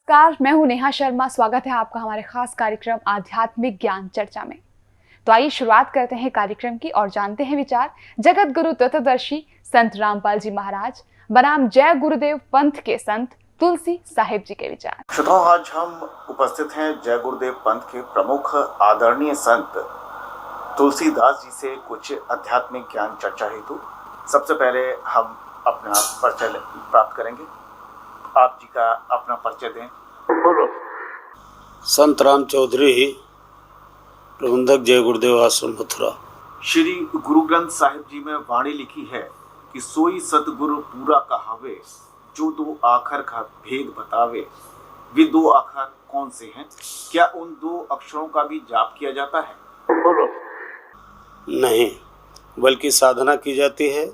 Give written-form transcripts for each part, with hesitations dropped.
नमस्कार, मैं हूं नेहा शर्मा। स्वागत है आपका हमारे खास कार्यक्रम आध्यात्मिक ज्ञान चर्चा में। तो आइए शुरुआत करते हैं कार्यक्रम की और जानते हैं विचार जगत गुरु तत्वदर्शी संत रामपाल जी महाराज बनाम जय गुरुदेव पंथ के संत तुलसी साहिब जी के विचार। श्रोताओं, आज हम उपस्थित हैं जय गुरुदेव पंथ के प्रमुख आदरणीय संत तुलसीदास जी से कुछ आध्यात्मिक ज्ञान चर्चा हेतु। सबसे पहले हम अपना परिचय प्राप्त करेंगे। आप जी का अपना परिचय दें। संत राम चौधरी, प्रबंधक जय गुरुदेव आश्रम मथुरा। श्री गुरु ग्रंथ साहिब जी में वाणी लिखी है कि सोई सतगुरु पूरा कहावे, जो दो आखर का भेद बतावे। वे दो आखर कौन से हैं? क्या उन दो अक्षरों का भी जाप किया जाता है? नहीं, बल्कि साधना की जाती है।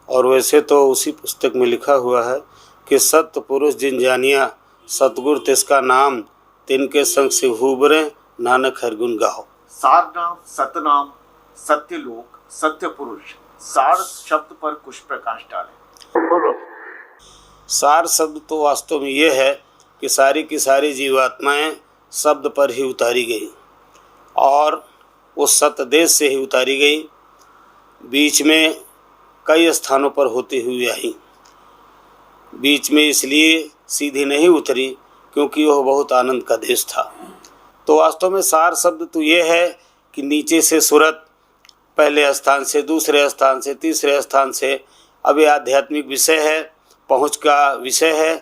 और वैसे तो उसी पुस्तक में लिखा हुआ है कि सत्य पुरुष जिन जानिया, सतगुरु तिसका नाम, तिनके संग से हुबरे, नानक हर गुण गाओ। सार नाम, सतनाम, सत्य लोक, सत्य पुरुष, सार शब्द पर कुछ प्रकाश डालें। सार शब्द तो वास्तव में ये है कि सारी की सारी जीवात्माएं शब्द पर ही उतारी गई और उस सत्य देश से ही उतारी गई। बीच में कई स्थानों पर होती हुई आई। बीच में इसलिए सीधी नहीं उतरी क्योंकि वह बहुत आनंद का देश था। तो वास्तव में सार शब्द तो ये है कि नीचे से सूरत, पहले स्थान से दूसरे स्थान से तीसरे स्थान से, अब ये आध्यात्मिक विषय है, पहुँच का विषय है।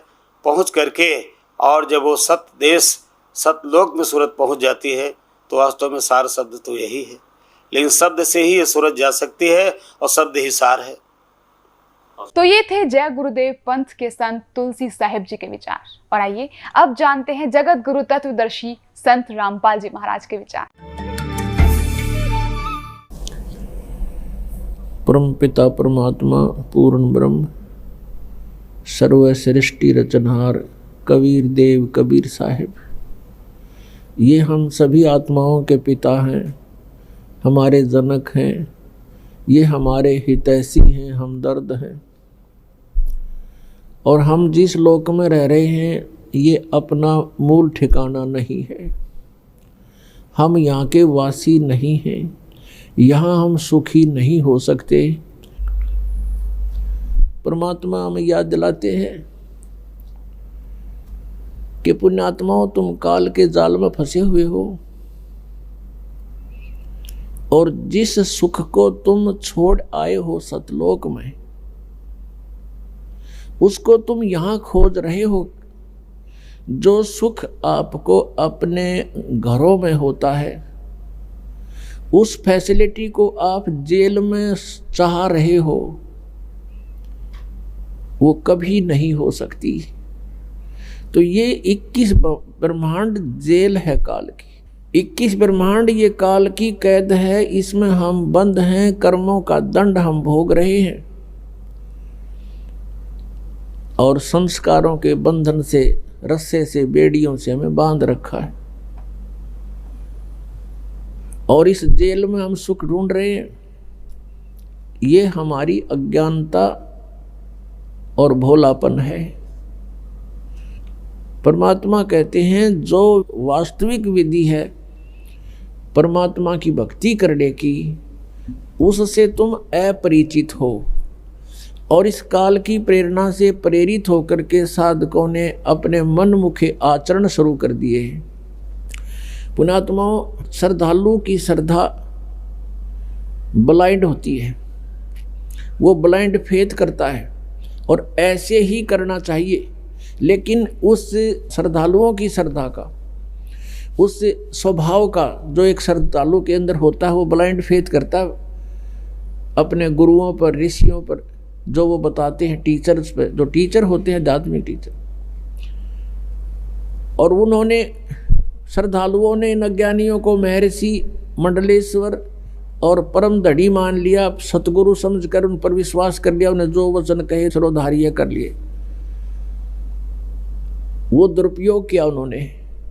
पहुँच करके और जब वो सत्य देश सतलोक में सूरत पहुँच जाती है तो वास्तव में सार शब्द तो यही है। लेकिन शब्द से ही ये सूरत जा सकती है और शब्द ही सार है। तो ये थे जय गुरुदेव पंथ के संत तुलसी साहिब जी के विचार। और आइए अब जानते हैं जगत गुरु तत्वदर्शी संत रामपाल जी महाराज के विचार। परम पिता परमात्मा पूर्ण ब्रह्म सर्व सृष्टि रचनहार कबीर देव कबीर साहिब, ये हम सभी आत्माओं के पिता हैं, हमारे जनक हैं, ये हमारे हितैषी हैं, हमदर्द हैं। और हम जिस लोक में रह रहे हैं ये अपना मूल ठिकाना नहीं है। हम यहाँ के वासी नहीं हैं, यहाँ हम सुखी नहीं हो सकते। परमात्मा हमें याद दिलाते हैं कि पुण्यात्माओं, तुम काल के जाल में फंसे हुए हो और जिस सुख को तुम छोड़ आए हो सतलोक में, उसको तुम यहाँ खोज रहे हो। जो सुख आपको अपने घरों में होता है, उस फैसिलिटी को आप जेल में चाह रहे हो, वो कभी नहीं हो सकती। तो ये 21 ब्रह्मांड जेल है काल की। 21 ब्रह्मांड ये काल की कैद है, इसमें हम बंद हैं, कर्मों का दंड हम भोग रहे हैं और संस्कारों के बंधन से, रस्से से, बेड़ियों से हमें बांध रखा है। और इस जेल में हम सुख ढूंढ रहे हैं। ये हमारी अज्ञानता और भोलापन है। परमात्मा कहते हैं जो वास्तविक विधि है परमात्मा की भक्ति करने की, उससे तुम अपरिचित हो। और इस काल की प्रेरणा से प्रेरित होकर के साधकों ने अपने मनमुखे आचरण शुरू कर दिए हैं। पुण्यात्माओं, श्रद्धालु की श्रद्धा ब्लाइंड होती है, वो ब्लाइंड फेथ करता है और ऐसे ही करना चाहिए। लेकिन उस श्रद्धालुओं की श्रद्धा का, उस स्वभाव का जो एक श्रद्धालु के अंदर होता है, वो ब्लाइंड फेथ करता है अपने गुरुओं पर, ऋषियों पर, जो वो बताते हैं, टीचर्स पर, जो टीचर होते हैं, आध्यात्मिक टीचर। और उन्होंने, श्रद्धालुओं ने इन अज्ञानियों को महर्षि मंडलेश्वर और परम धड़ी मान लिया, सतगुरु समझकर उन पर विश्वास कर लिया, उन्हें जो वचन कहे सर्वधार्य कर लिए। वो दुरुपयोग किया उन्होंने।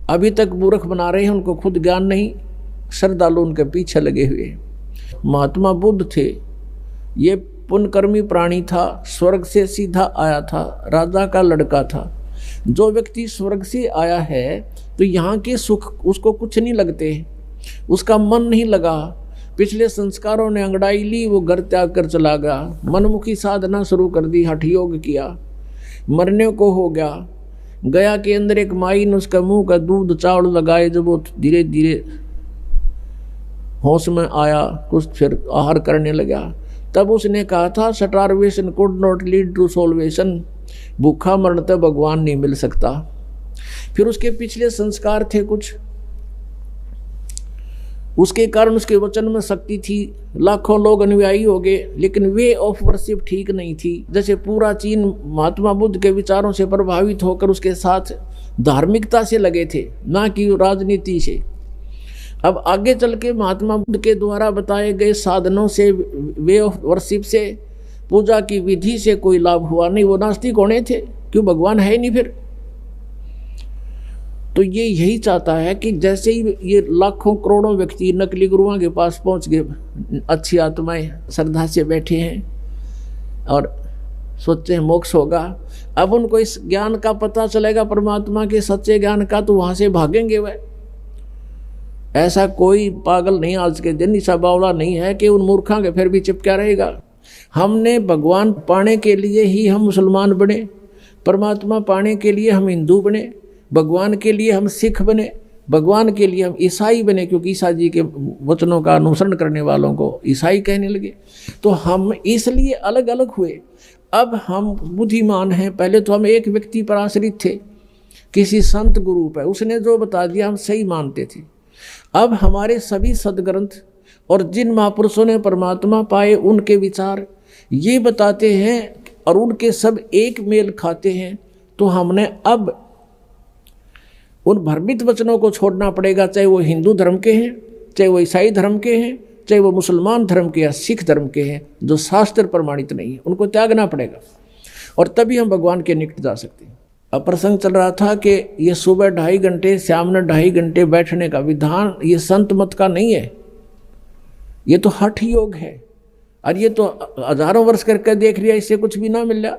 अभी तक मूर्ख बना रहे हैं, उनको खुद ज्ञान नहीं, श्रद्धालु उनके पीछे लगे हुए। महात्मा बुद्ध थे, ये पुण्यकर्मी प्राणी था, स्वर्ग से सीधा आया था, राजा का लड़का था, जो व्यक्ति स्वर्ग से आया है तो यहाँ के सुख उसको कुछ नहीं लगते, उसका मन नहीं लगा, पिछले संस्कारों ने अंगड़ाई ली, वो घर त्याग कर चला गया, मनमुखी साधना शुरू कर दी, हठ योग किया, मरने को हो गया, गया के अंदर एक माई ने उसका मुंह का दूध चावल लगाए, जब वो धीरे धीरे होश में आया, कुछ फिर आहार करने लगा, तब उसने कहा था starvation could not lead to solution, भूखा मरण तक भगवान नहीं मिल सकता। फिर उसके पिछले संस्कार थे कुछ, उसके कारण उसके वचन में शक्ति थी, लाखों लोग अनुयायी हो गए, लेकिन वे ऑफ वर्शिप ठीक नहीं थी। जैसे पूरा चीन महात्मा बुद्ध के विचारों से प्रभावित होकर उसके साथ धार्मिकता से लगे थे, ना कि राजनीति से। अब आगे चल के महात्मा बुद्ध के द्वारा बताए गए साधनों से, वे ऑफ वर्शिप से, पूजा की विधि से कोई लाभ हुआ नहीं, वो नास्तिक होने थे, क्यों भगवान है ही नहीं फिर। तो ये यही चाहता है कि जैसे ही ये लाखों करोड़ों व्यक्ति नकली गुरुओं के पास पहुंच गए, अच्छी आत्माएं श्रद्धा से बैठे हैं और सोचते हैं मोक्ष होगा, अब उनको इस ज्ञान का पता चलेगा, परमात्मा के सच्चे ज्ञान का, तो वहां से भागेंगे वह। ऐसा कोई पागल नहीं आज के दिन, ऐसा बावला नहीं है कि उन मूर्खों के फिर भी चिपका रहेगा। हमने भगवान पाने के लिए ही हम मुसलमान बने, परमात्मा पाने के लिए हम हिंदू बने, भगवान के लिए हम सिख बने, भगवान के लिए हम ईसाई बने, क्योंकि ईसा जी के वचनों का अनुसरण करने वालों को ईसाई कहने लगे। तो हम इसलिए अलग अलग हुए। अब हम बुद्धिमान हैं, पहले तो हम एक व्यक्ति पर आश्रित थे, किसी संत गुरु पर, उसने जो बता दिया हम सही मानते थे। अब हमारे सभी सदग्रंथ और जिन महापुरुषों ने परमात्मा पाए उनके विचार ये बताते हैं और उनके सब एक मेल खाते हैं, तो हमने अब उन भ्रमित वचनों को छोड़ना पड़ेगा, चाहे वो हिंदू धर्म के हैं, चाहे वो ईसाई धर्म के हैं, चाहे वो मुसलमान धर्म के या सिख धर्म के हैं, जो शास्त्र प्रमाणित नहीं है, उनको त्यागना पड़ेगा और तभी हम भगवान के निकट जा सकते हैं। अब प्रसंग चल रहा था कि ये सुबह 2.5 घंटे, शाम में 2.5 घंटे बैठने का विधान ये संत मत का नहीं है, ये तो हठ योग है। और ये तो हजारों वर्ष करके देख लिया, इससे कुछ भी ना मिल रहा।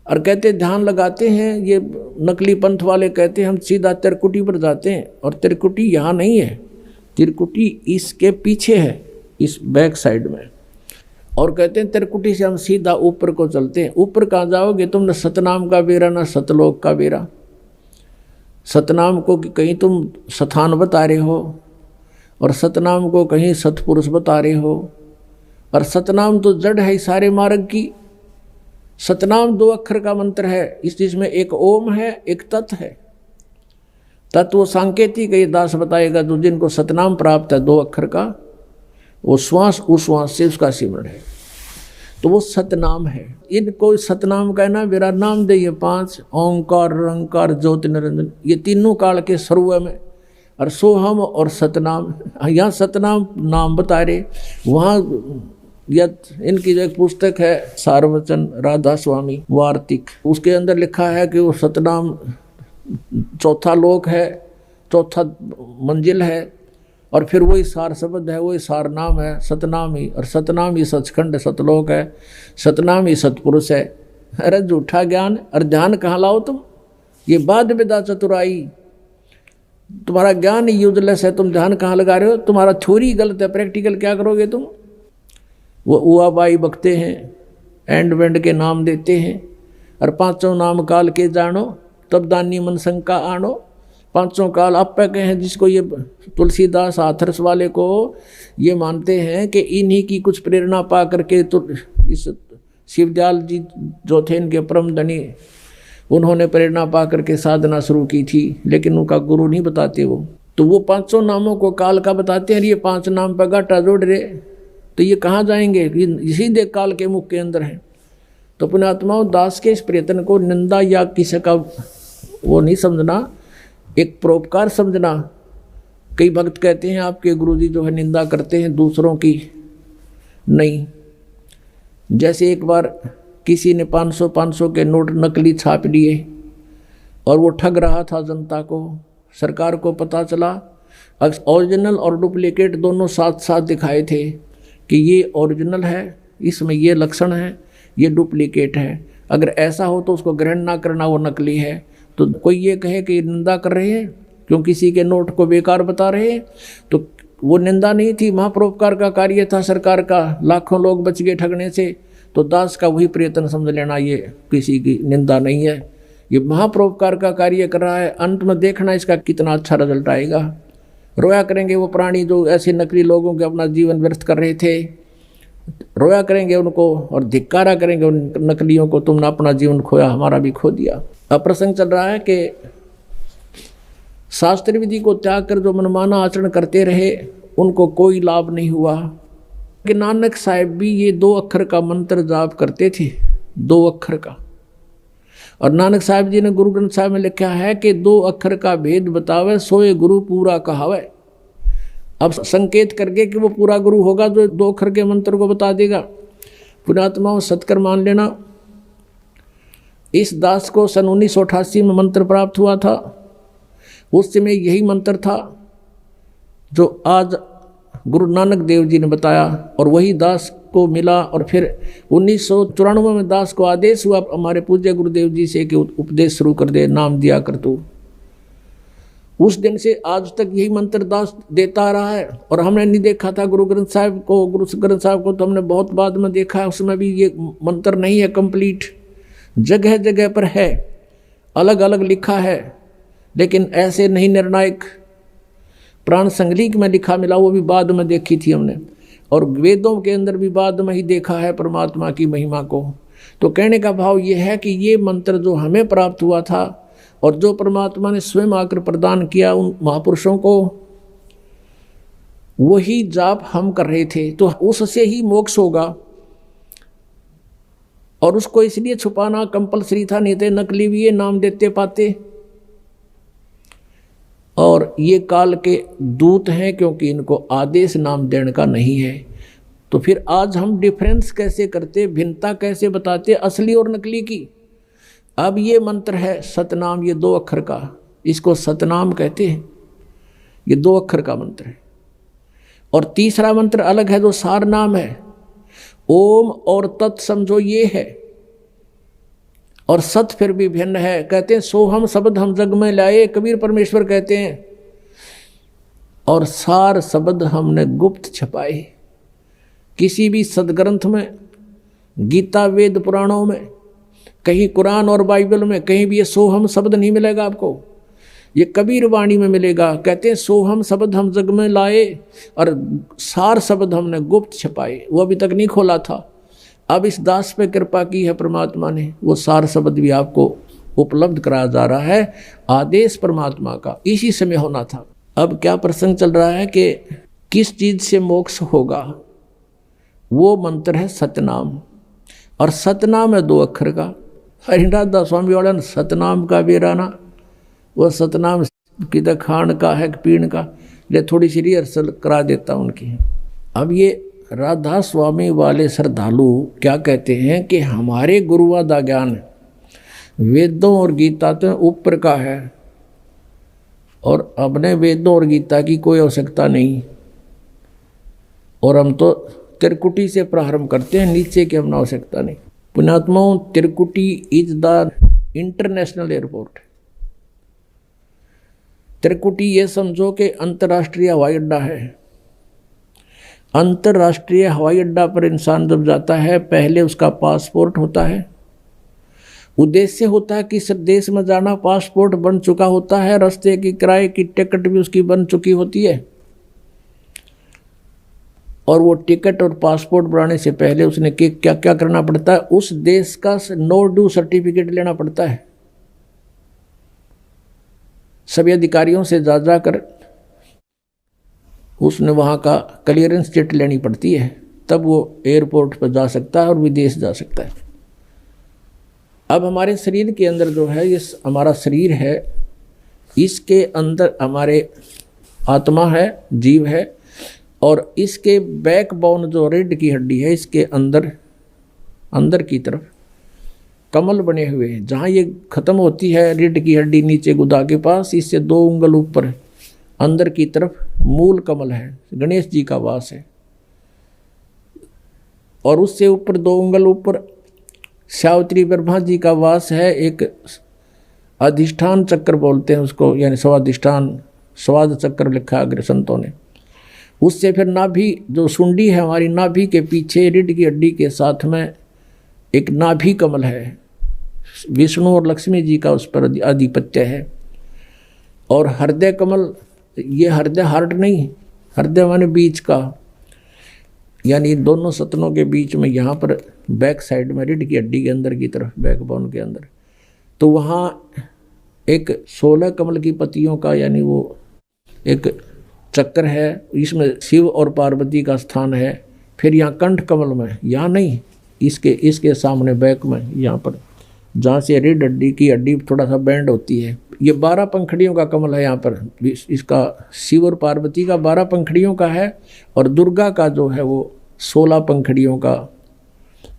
और कहते ध्यान लगाते हैं, ये नकली पंथ वाले कहते हैं हम सीधा तिरकुटी पर जाते हैं, और तिरकुटी यहाँ नहीं है, तिरकुटी इसके पीछे है, इस बैक साइड में। और कहते हैं तिरकुटी से हम सीधा ऊपर को चलते हैं। ऊपर कहाँ जाओगे तुम? न सतनाम का बेरा न सतलोक का बेरा। सतनाम को कहीं तुम स्थान बता रहे हो और सतनाम को कहीं सतपुरुष बता रहे हो, और सतनाम तो जड़ है सारे मार्ग की। सतनाम 2 अक्षर का मंत्र है, इस चीज में एक ओम है, एक तत् है। तत्व सांकेतिक ये दास बताएगा, जो जिनको सतनाम प्राप्त है 2 अक्षर का, वो श्वास उस श्वास से उसका सिमरण है, तो वो सतनाम है। इनको सतनाम कहना, मेरा नाम दे, ये 5 ओंकार रंकार ज्योति निरंजन, ये तीनों काल के सर्व में, और सोहम और सतनाम। यहाँ सतनाम नाम बता रहे, वहाँ या इनकी जो एक पुस्तक है सारवचन राधा स्वामी वार्तिक, उसके अंदर लिखा है कि वो सतनाम 4था लोक है, 4था मंजिल है, और फिर वही सार शब्द है, वही सार नाम है, सतनाम ही। और सतनाम ही सचखंड सतलोक है, सतनाम ही सतपुरुष है। अरे झूठा ज्ञान और ध्यान कहाँ लाओ तुम? ये बाद विदा चतुराई, तुम्हारा ज्ञान यूजलेस है, तुम ध्यान कहाँ लगा रहे हो? तुम्हारा थ्योरी गलत है, प्रैक्टिकल क्या करोगे तुम? वो उआ बाई बकते हैं, एंड वेंड के नाम देते हैं, और 5 नाम काल के जानो, तब दानी मन शंका आनो। 5 काल आप पे कहे हैं, जिसको ये तुलसीदास हाथरस वाले को ये मानते हैं कि इन्हीं की कुछ प्रेरणा पा करके तो इस शिवदयाल जी जो थे इनके परम धनी, उन्होंने प्रेरणा पा करके साधना शुरू की थी, लेकिन उनका गुरु नहीं बताते वो। तो वो 500 नामों को काल का बताते हैं, ये 5 नाम पर गाटा जोड़ रहे, तो ये कहाँ जाएंगे? इसी दे काल के मुख के अंदर हैं। तो पुण्यात्माओं, दास के इस प्रयत्न को निंदा या किसी का वो नहीं समझना, एक परोपकार समझना। कई भक्त कहते हैं आपके गुरुजी जो है निंदा करते हैं दूसरों की, नहीं। जैसे एक बार किसी ने 500 के नोट नकली छाप लिए और वो ठग रहा था जनता को। सरकार को पता चला, ओरिजिनल और डुप्लीकेट दोनों साथ साथ दिखाए थे कि ये ओरिजिनल है, इसमें ये लक्षण है, ये डुप्लीकेट है। अगर ऐसा हो तो उसको ग्रहण ना करना, वो नकली है। तो कोई ये कहे कि निंदा कर रहे हैं, क्यों किसी के नोट को बेकार बता रहे हैं, तो वो निंदा नहीं थी, महापरोपकार का कार्य था सरकार का, लाखों लोग बच गए ठगने से, तो दास का वही प्रयत्न समझ लेना, ये किसी की निंदा नहीं है, ये महापरोपकार का कार्य कर रहा है। अंत में देखना इसका कितना अच्छा रिजल्ट आएगा। रोया करेंगे वो प्राणी जो ऐसे नकली लोगों के अपना जीवन व्यर्थ कर रहे थे, रोया करेंगे उनको और धिक्कारा करेंगे उन नकलियों को, तुमने अपना जीवन खोया, हमारा भी खो दिया। अब प्रसंग चल रहा है कि शास्त्र विधि को त्याग कर जो मनमाना आचरण करते रहे उनको कोई लाभ नहीं हुआ। कि नानक साहब भी ये 2 अक्षर का मंत्र जाप करते थे, 2 अक्षर का। और नानक साहब जी ने गुरु ग्रंथ साहब में लिखा है कि 2 अक्षर का भेद बतावे सोए गुरु पूरा कहावे। अब संकेत करके कि वो पूरा गुरु होगा जो 2 अक्षर के मंत्र को बता देगा। पुण्यात्माओं सत्कर मान लेना, इस दास को सन 1988 में मंत्र प्राप्त हुआ था। उस समय यही मंत्र था जो आज गुरु नानक देव जी ने बताया, और वही दास को मिला। और फिर 1994 में दास को आदेश हुआ हमारे पूज्य गुरुदेव जी से कि उपदेश शुरू कर दे, नाम दिया कर तू। उस दिन से आज तक यही मंत्र दास देता आ रहा है। और हमने नहीं देखा था गुरु ग्रंथ साहब को तो हमने बहुत बाद में देखा है, उसमें भी ये मंत्र नहीं है कंप्लीट, जगह जगह पर है, अलग अलग लिखा है, लेकिन ऐसे नहीं निर्णायक। प्राण संगलीक में लिखा मिला, वो भी बाद में देखी थी हमने, और वेदों के अंदर भी बाद में ही देखा है परमात्मा की महिमा को। तो कहने का भाव ये है कि ये मंत्र जो हमें प्राप्त हुआ था और जो परमात्मा ने स्वयं आकर प्रदान किया उन महापुरुषों को, वही जाप हम कर रहे थे, तो उससे ही मोक्ष होगा। और उसको इसलिए छुपाना कंपलसरी था, नहीं तो नकली भी ये नाम देते पाते। और ये काल के दूत हैं, क्योंकि इनको आदेश नाम देने का नहीं है। तो फिर आज हम डिफरेंस कैसे करते, भिन्नता कैसे बताते असली और नकली की। अब ये मंत्र है सतनाम, ये 2 अक्षर का, इसको सतनाम कहते हैं, ये 2 अक्षर का मंत्र है। और तीसरा मंत्र अलग है जो सार नाम है, ओम और तत् समझो ये है, और सत फिर भी भिन्न है। कहते हैं सोहम शब्द हम जग में लाए, कबीर परमेश्वर कहते हैं, और सार शब्द हमने गुप्त छपाए। किसी भी सदग्रंथ में, गीता वेद पुराणों में, कहीं कुरान और बाइबल में कहीं भी ये सोहम शब्द नहीं मिलेगा आपको, ये कबीर वाणी में मिलेगा। कहते हैं सोहम शब्द हम जग में लाए और सार शब्द हमने गुप्त छपाए, वो अभी तक नहीं खोला था। अब इस दास पे कृपा की है परमात्मा ने, वो सार शब्द भी आपको उपलब्ध कराया जा रहा है। आदेश परमात्मा का इसी समय होना था। अब क्या प्रसंग चल रहा है कि किस चीज़ से मोक्ष होगा, वो मंत्र है सतनाम। और सतनाम है 2 अक्षर का। हरिनाथ दास स्वामी वाला ने सतनाम का बेराना, वो सतनाम किधर खान का है पीण का, ले थोड़ी सी रिहर्सल करा देता उनकी। अब ये राधा स्वामी वाले श्रद्धालु क्या कहते हैं कि हमारे गुरुवादा ज्ञान वेदों और गीता तो ऊपर का है, और अपने वेदों और गीता की कोई आवश्यकता नहीं, और हम तो त्रिकुटी से प्रारंभ करते हैं, नीचे की हमने आवश्यकता नहीं। पुण्यात्माओं, त्रिकुटी इज द इंटरनेशनल एयरपोर्ट। त्रिकुटी ये समझो कि अंतर्राष्ट्रीय हवाई अड्डा है। अंतर्राष्ट्रीय हवाई अड्डा पर इंसान जब जाता है, पहले उसका पासपोर्ट होता है, उद्देश्य होता है कि इस देश में जाना, पासपोर्ट बन चुका होता है, रास्ते की किराए की टिकट भी उसकी बन चुकी होती है। और वो टिकट और पासपोर्ट बनाने से पहले उसने क्या क्या करना पड़ता है, उस देश का नो ड्यू सर्टिफिकेट लेना पड़ता है। सभी अधिकारियों से जा कर उसने वहाँ का क्लियरेंस चिट लेनी पड़ती है, तब वो एयरपोर्ट पर जा सकता है और विदेश जा सकता है। अब हमारे शरीर के अंदर जो है, ये हमारा शरीर है, इसके अंदर हमारे आत्मा है, जीव है, और इसके बैकबोन जो रीढ़ की हड्डी है, इसके अंदर की तरफ कमल बने हुए हैं। जहाँ ये खत्म होती है रीढ़ की हड्डी नीचे गुदा के पास, इससे 2 उंगल ऊपर अंदर की तरफ मूल कमल है, गणेश जी का वास है। और उससे ऊपर 2 उंगल ऊपर सावित्री ब्रह्मा जी का वास है। एक अधिष्ठान चक्र बोलते हैं उसको, यानी स्वाधिष्ठान, स्वाद चक्र लिखा अग्र संतों ने। उससे फिर नाभि, जो सुंडी है हमारी नाभि के पीछे रीढ़ की हड्डी के साथ में एक नाभि कमल है, विष्णु और लक्ष्मी जी का उस पर आधिपत्य है। और हृदय कमल, ये हृदय हार्ट नहीं, हृदय माने बीच का, यानी दोनों सतनों के बीच में, यहाँ पर बैक साइड में रीढ़ की हड्डी के अंदर की तरफ, बैकबोन के अंदर, तो वहाँ एक 16 कमल की पत्तियों का, यानी वो एक चक्र है, इसमें शिव और पार्वती का स्थान है। फिर यहाँ कंठ कमल में, यहाँ नहीं, इसके सामने बैक में, यहाँ पर जहाँ से रीढ़ हड्डी की हड्डी थोड़ा सा बैंड होती है, ये 12 पंखड़ियों का कमल है। यहाँ पर इसका शिव और पार्वती का 12 पंखड़ियों का है, और दुर्गा का जो है वो 16 पंखड़ियों का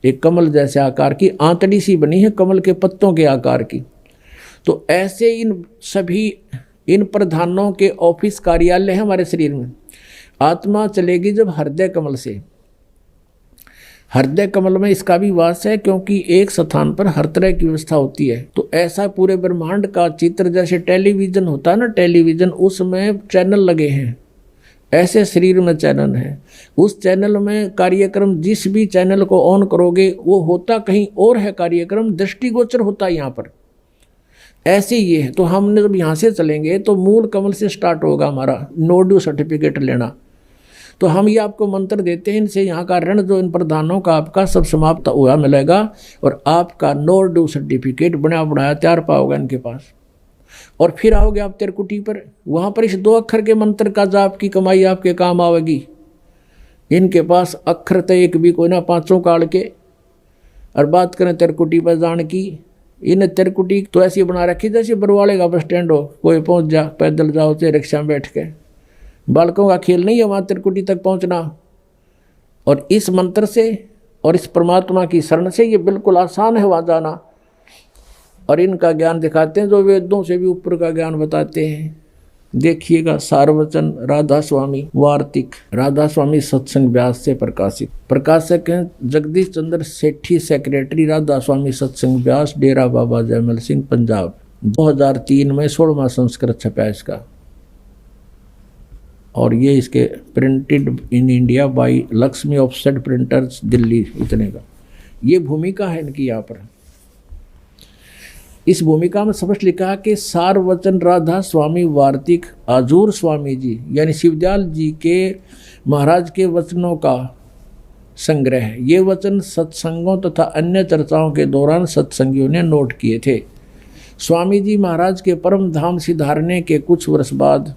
एक कमल जैसे आकार की आंतड़ी सी बनी है, कमल के पत्तों के आकार की। तो ऐसे इन प्रधानों के ऑफिस कार्यालय है हमारे शरीर में। आत्मा चलेगी जब हृदय कमल से, हृदय कमल में इसका भी वास है, क्योंकि एक स्थान पर हर तरह की व्यवस्था होती है। तो ऐसा पूरे ब्रह्मांड का चित्र, जैसे टेलीविज़न होता है ना, टेलीविज़न, उसमें चैनल लगे हैं, ऐसे शरीर में चैनल है। उस चैनल में कार्यक्रम, जिस भी चैनल को ऑन करोगे वो होता कहीं और है, कार्यक्रम दृष्टिगोचर होता है यहाँ पर। ऐसे ये है। तो हमने जब यहाँ से चलेंगे तो मूल कमल से स्टार्ट होगा हमारा नोड्यू सर्टिफिकेट लेना। तो हम ये आपको मंत्र देते हैं, इनसे यहाँ का ऋण जो इन प्रधानों का आपका सब समाप्त हुआ मिलेगा, और आपका नोड्यू सर्टिफिकेट बना बनाया तैयार पाओगे इनके पास। और फिर आओगे आप त्रिकुटी पर, वहाँ पर इस 2 अक्षर के मंत्र का जाप की कमाई आपके काम आवेगी। इनके पास अक्षर तो एक भी कोई ना, 5 काल के। और बात करें त्रिकुटी पर जान की, इन त्रिकुटी तो ऐसी बना रखी जैसे बरवाड़े का बस स्टैंड हो, कोई पहुँच जा, पैदल जाओ चाहे रिक्शा में बैठ के। बालकों का खेल नहीं है वहाँ त्रिकुटी तक पहुँचना। और इस मंत्र से और इस परमात्मा की शरण से ये बिल्कुल आसान है वहाँ जाना। और इनका ज्ञान दिखाते हैं जो वेदों से भी ऊपर का ज्ञान बताते हैं। देखिएगा, सारवचन राधा स्वामी वार्तिक, राधा स्वामी सत्संग व्यास से प्रकाशित। प्रकाशक हैं जगदीश चंद्र सेठी, सेक्रेटरी राधा स्वामी सत्संग व्यास, डेरा बाबा जयमल सिंह, पंजाब। 2003 में 16वां संस्करण छपा इसका। और ये इसके printed in India by Lakshmi offset printers, Delhi, इतने का ये भूमिका है इनकी। यहाँ पर इस भूमिका में स्पष्ट लिखा है कि सारवचन राधा स्वामी वार्तिक आजूर स्वामी जी, यानी शिवदयाल जी के महाराज के वचनों का संग्रह है। ये वचन सत्संगों तथा अन्य चर्चाओं के दौरान सत्संगियों ने नोट किए थे। स्वामी जी महाराज के परम धाम सिधारने के कुछ वर्ष बाद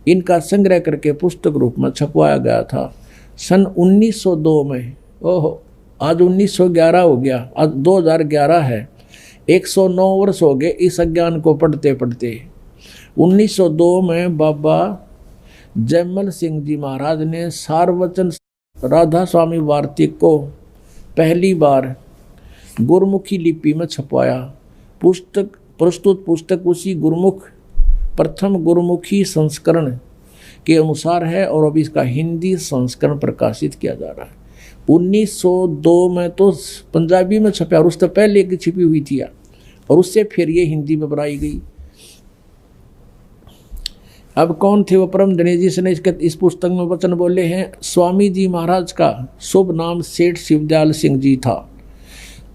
इनका संग्रह करके पुस्तक रूप में छपवाया गया था। सन 1902 में, ओहो आज 1911 हो गया, आज 2011 है, 109 वर्ष हो गए इस अज्ञान को पढ़ते पढ़ते। 1902 में बाबा जयमल सिंह जी महाराज ने सारवचन राधा स्वामी वार्तिक को पहली बार गुरमुखी लिपि में छपवाया। प्रस्तुत पुस्तक उसी प्रथम गुरुमुखी संस्करण के अनुसार है, और अभी इसका हिंदी संस्करण प्रकाशित किया जा रहा है। 1902 में तो पंजाबी में छपा, और उससे पहले एक छिपी हुई थी, और उससे फिर ये हिंदी में बनाई गई। अब कौन थे वो परम धनी जिसने इस पुस्तक में वचन बोले हैं? स्वामी जी महाराज का शुभ नाम सेठ शिवदयाल सिंह जी था।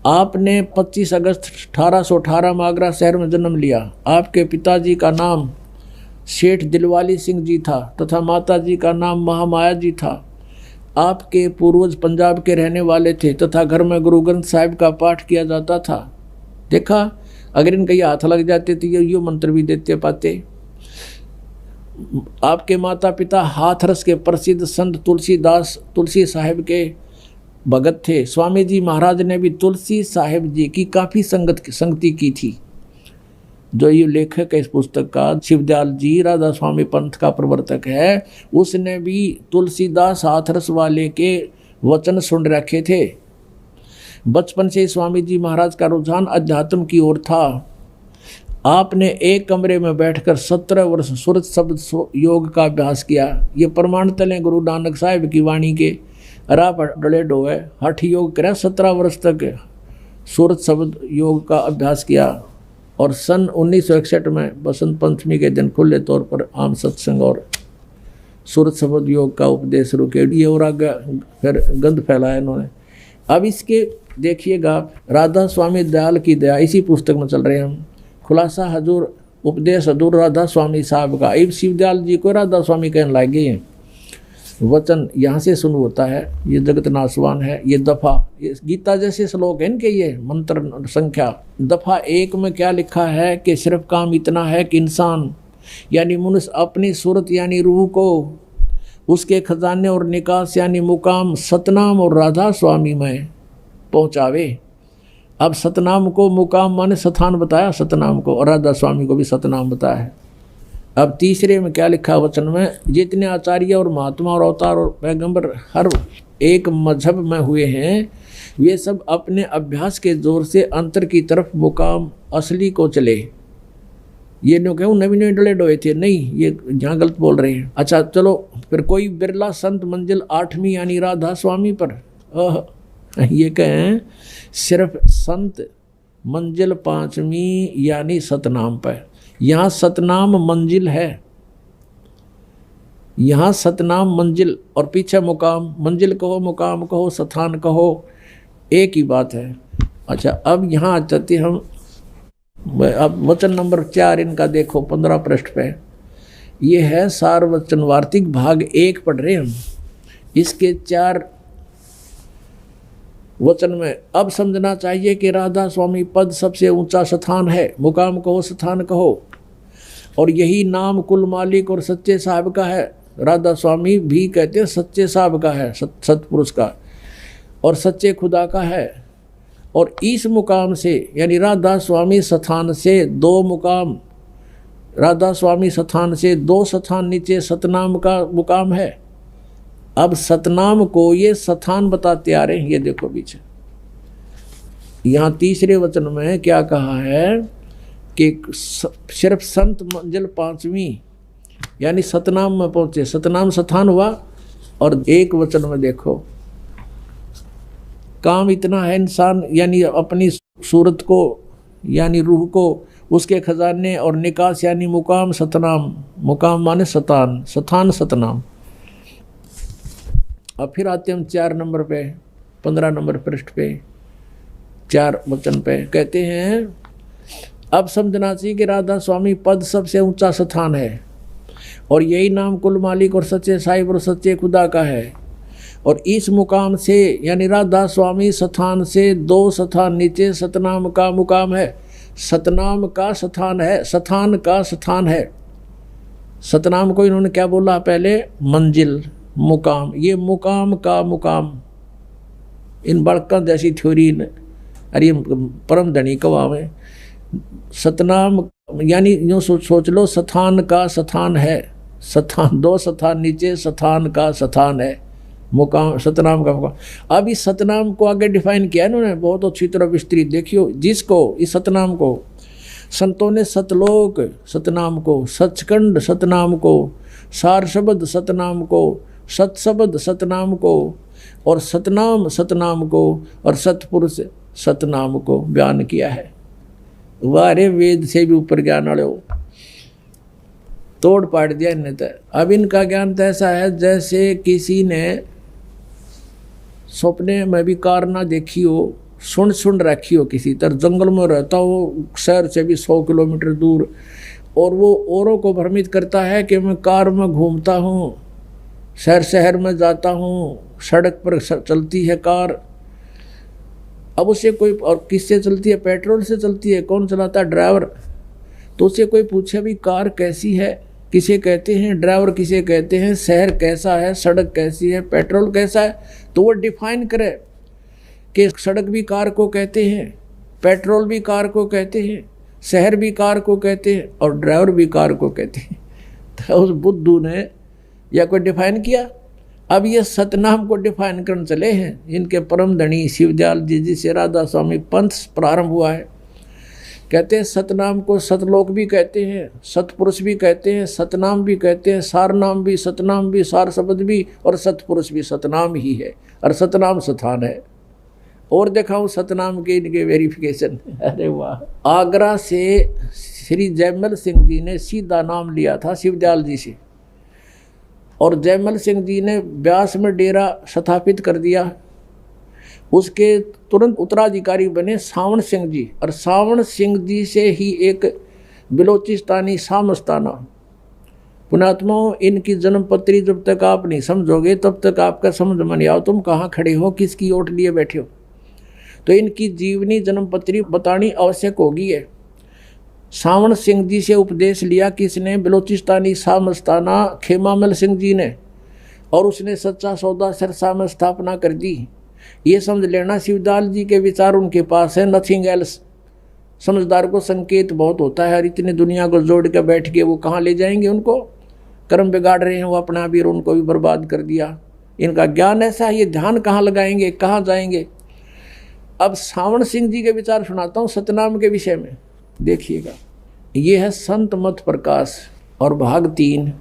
आपने 25 अगस्त 1818 में आगरा शहर में जन्म लिया। आपके पिताजी का नाम सेठ दिलवाली सिंह जी था तथा माताजी का नाम महामाया जी था। आपके पूर्वज पंजाब के रहने वाले थे तथा घर में गुरु ग्रंथ साहिब का पाठ किया जाता था। देखा, अगर इनके ये हाथ लग जाते तो ये मंत्र भी देते पाते। आपके माता पिता हाथरस के प्रसिद्ध संत तुलसी साहिब के भगत थे। स्वामी जी महाराज ने भी तुलसी साहिब जी की काफ़ी संगति की थी। जो ये लेखक है इस पुस्तक का, शिवदयाल जी राधा स्वामी पंथ का प्रवर्तक है, उसने भी तुलसीदास हाथरस वाले के वचन सुन रखे थे। बचपन से स्वामी जी महाराज का रुझान अध्यात्म की ओर था। आपने एक कमरे में बैठकर 17 वर्ष सुरत शब्द योग का अभ्यास किया। ये प्रमाण तले गुरु नानक साहिब की वाणी के। आप डले डोए हठ योग करें, 17 वर्ष तक सुरत शब्द योग का अभ्यास किया। और सन 1961 में बसंत पंचमी के दिन खुले तौर पर आम सत्संग और सूरत शब्द योग का उपदेश शुरू किया। ये और आगे फिर गंध फैलाया इन्होंने। अब इसके देखिएगा, राधा स्वामी दयाल की दया, इसी पुस्तक में चल रहे हैं हम। खुलासा हजूर उपदेश हजूर राधा स्वामी साहब का। अब शिवदयाल जी को राधा स्वामी कहने लगे हैं। वचन यहाँ से शुरू होता है, ये जगत नाशवान है, ये दफ़ा, ये गीता जैसे श्लोक है इनके, ये मंत्र संख्या। दफ़ा 1 में क्या लिखा है कि सिर्फ काम इतना है कि इंसान यानी मनुष्य अपनी सूरत यानी रूह को उसके खजाने और निकास यानी मुकाम सतनाम और राधा स्वामी में पहुँचावे। अब सतनाम को मुकाम माने स्थान बताया सतनाम को, और राधा स्वामी को भी सतनाम बताया है। अब तीसरे में क्या लिखा वचन में, जितने आचार्य और महात्मा और अवतार और पैगंबर हर एक मजहब में हुए हैं, वे सब अपने अभ्यास के जोर से अंतर की तरफ मुकाम असली को चले। ये लोग क्यों नवी नवी डले डोए थे, नहीं, ये यहाँ गलत बोल रहे हैं। अच्छा चलो, फिर कोई बिरला संत मंजिल 8वीं यानी राधा स्वामी पर, ये कहें सिर्फ संत मंजिल 5वीं यानी सतनाम पर। यहाँ सतनाम मंजिल है, यहाँ सतनाम मंजिल और पीछे मुकाम। मंजिल कहो, मुकाम कहो, स्थान कहो, एक ही बात है। अच्छा अब यहाँ आ जाते हम, अब वचन नंबर 4 इनका देखो 15 पृष्ठ पे। ये है सार वचन वार्तिक भाग 1 पढ़ रहे हम। इसके 4 वचन में अब समझना चाहिए कि राधा स्वामी पद सबसे ऊंचा स्थान है। मुकाम कहो, स्थान कहो, और यही नाम कुल मालिक और सच्चे साहब का है। राधा स्वामी भी कहते हैं सच्चे साहब का है, सतपुरुष का, और सच्चे खुदा का है। और इस मुकाम से यानी राधा स्वामी स्थान से 2 मुकाम, राधा स्वामी स्थान से 2 स्थान नीचे सतनाम का मुकाम है। अब सतनाम को ये स्थान बताते आ रहे हैं। ये देखो पीछे यहाँ तीसरे वचन में क्या कहा है कि सिर्फ संत मंजिल 5वीं यानी सतनाम में पहुँचे, सतनाम स्थान हुआ। और एक वचन में देखो, काम इतना है इंसान यानी अपनी सूरत को यानी रूह को उसके खजाने और निकास यानी मुकाम सतनाम। मुकाम माने सतान, स्थान सतनाम। अब फिर आते हम 4 नंबर पे, 15 नंबर पृष्ठ पे 4 वचन पे कहते हैं, अब समझना चाहिए कि राधा स्वामी पद सबसे ऊंचा स्थान है, और यही नाम कुल मालिक और सच्चे साहिब और सच्चे खुदा का है। और इस मुकाम से यानी राधा स्वामी स्थान से 2 स्थान नीचे सतनाम का मुकाम है। सतनाम का स्थान है, स्थान का स्थान है। सतनाम को इन्होंने क्या बोला पहले, मंजिल, मुकाम। ये मुकाम का मुकाम, इन बड़का जैसी थ्योरी अरे परम धनी कवा में सतनाम यानी यूँ सोच लो, स्थान का स्थान है, स्थान 2 स्थान नीचे स्थान का स्थान है, मुकाम सतनाम का मुकाम। अब इस सतनाम को आगे डिफाइन किया इन्होंने बहुत अच्छी तरह विस्तृत। देखियो, जिसको इस सतनाम को संतों ने सतलोक सतनाम को, सचखंड सतनाम को, सार शब्द सतनाम को, सतशब्द सतनाम को, और सतनाम सतनाम को, और सतपुरुष सतनाम को बयान किया है। वारे वेद से भी ऊपर ज्ञान वाले हो, तोड़ पाट दिया इन्हें। तो अब इनका ज्ञान तो ऐसा है जैसे किसी ने सपने में भी कार ना देखी हो, सुन रखी हो, किसी तरह जंगल में रहता हो, शहर से भी 100 किलोमीटर दूर, और वो औरों को भ्रमित करता है कि मैं कार में घूमता हूँ, शहर में जाता हूँ, सड़क पर चलती है कार। अब उसे कोई, और किससे चलती है, पेट्रोल से चलती है, कौन चलाता है, ड्राइवर। तो उससे कोई पूछे भी कार कैसी है, किसे कहते हैं ड्राइवर, किसे कहते हैं, शहर कैसा है, सड़क कैसी है, पेट्रोल कैसा है, तो वो डिफाइन करे कि सड़क भी कार को कहते हैं, पेट्रोल भी कार को कहते हैं, शहर भी कार को कहते हैं, और ड्राइवर भी कार को कहते हैं। तो उस बुद्धू ने या कोई डिफाइन किया। अब ये सतनाम को डिफाइन करने चले हैं इनके परम धनी शिवदयाल जी, जिसे राधा स्वामी पंथ प्रारंभ हुआ है। कहते हैं सतनाम को सतलोक भी कहते हैं, सतपुरुष भी कहते हैं, सतनाम भी कहते हैं, सार नाम भी, सतनाम भी, सार शब्द भी, और सतपुरुष भी सतनाम ही है, और सतनाम स्थान है। और दिखाऊं सतनाम के इनके वेरिफिकेशन। अरे वाह। आगरा से श्री जयमल सिंह जी ने सीधा नाम लिया था शिवदयाल जी से, और जयमल सिंह जी ने ब्यास में डेरा स्थापित कर दिया। उसके तुरंत उत्तराधिकारी बने सावण सिंह जी, और सावण सिंह जी से ही एक बिलोचिस्तानी सामस्ताना। पुणात्माओं, इनकी जन्मपत्री जब तक आप नहीं समझोगे तब तक आपका समझ में नहीं आओ तुम कहाँ खड़े हो, किसकी ओट लिए बैठे हो। तो इनकी जीवनी जन्मपत्री बतानी आवश्यक होगी है। सावण सिंह जी से उपदेश लिया किसने? बिलोचिस्तानी सामस्ताना खेमामल सिंह जी ने, और उसने सच्चा सौदा सिरसा में स्थापना कर दी। ये समझ लेना शिवदयाल जी के विचार उनके पास है, नथिंग एल्स। समझदार को संकेत बहुत होता है, और इतनी दुनिया को जोड़ के बैठ के वो कहाँ ले जाएंगे? उनको कर्म बिगाड़ रहे हैं वो अपना भी, और उनको भी बर्बाद कर दिया। इनका ज्ञान ऐसा है, ये ध्यान कहाँ लगाएंगे, कहाँ जाएंगे। अब सावण सिंह जी के विचार सुनाता हूँ सतनाम के विषय में, देखिएगा। ये है संत मत प्रकाश और भाग 3।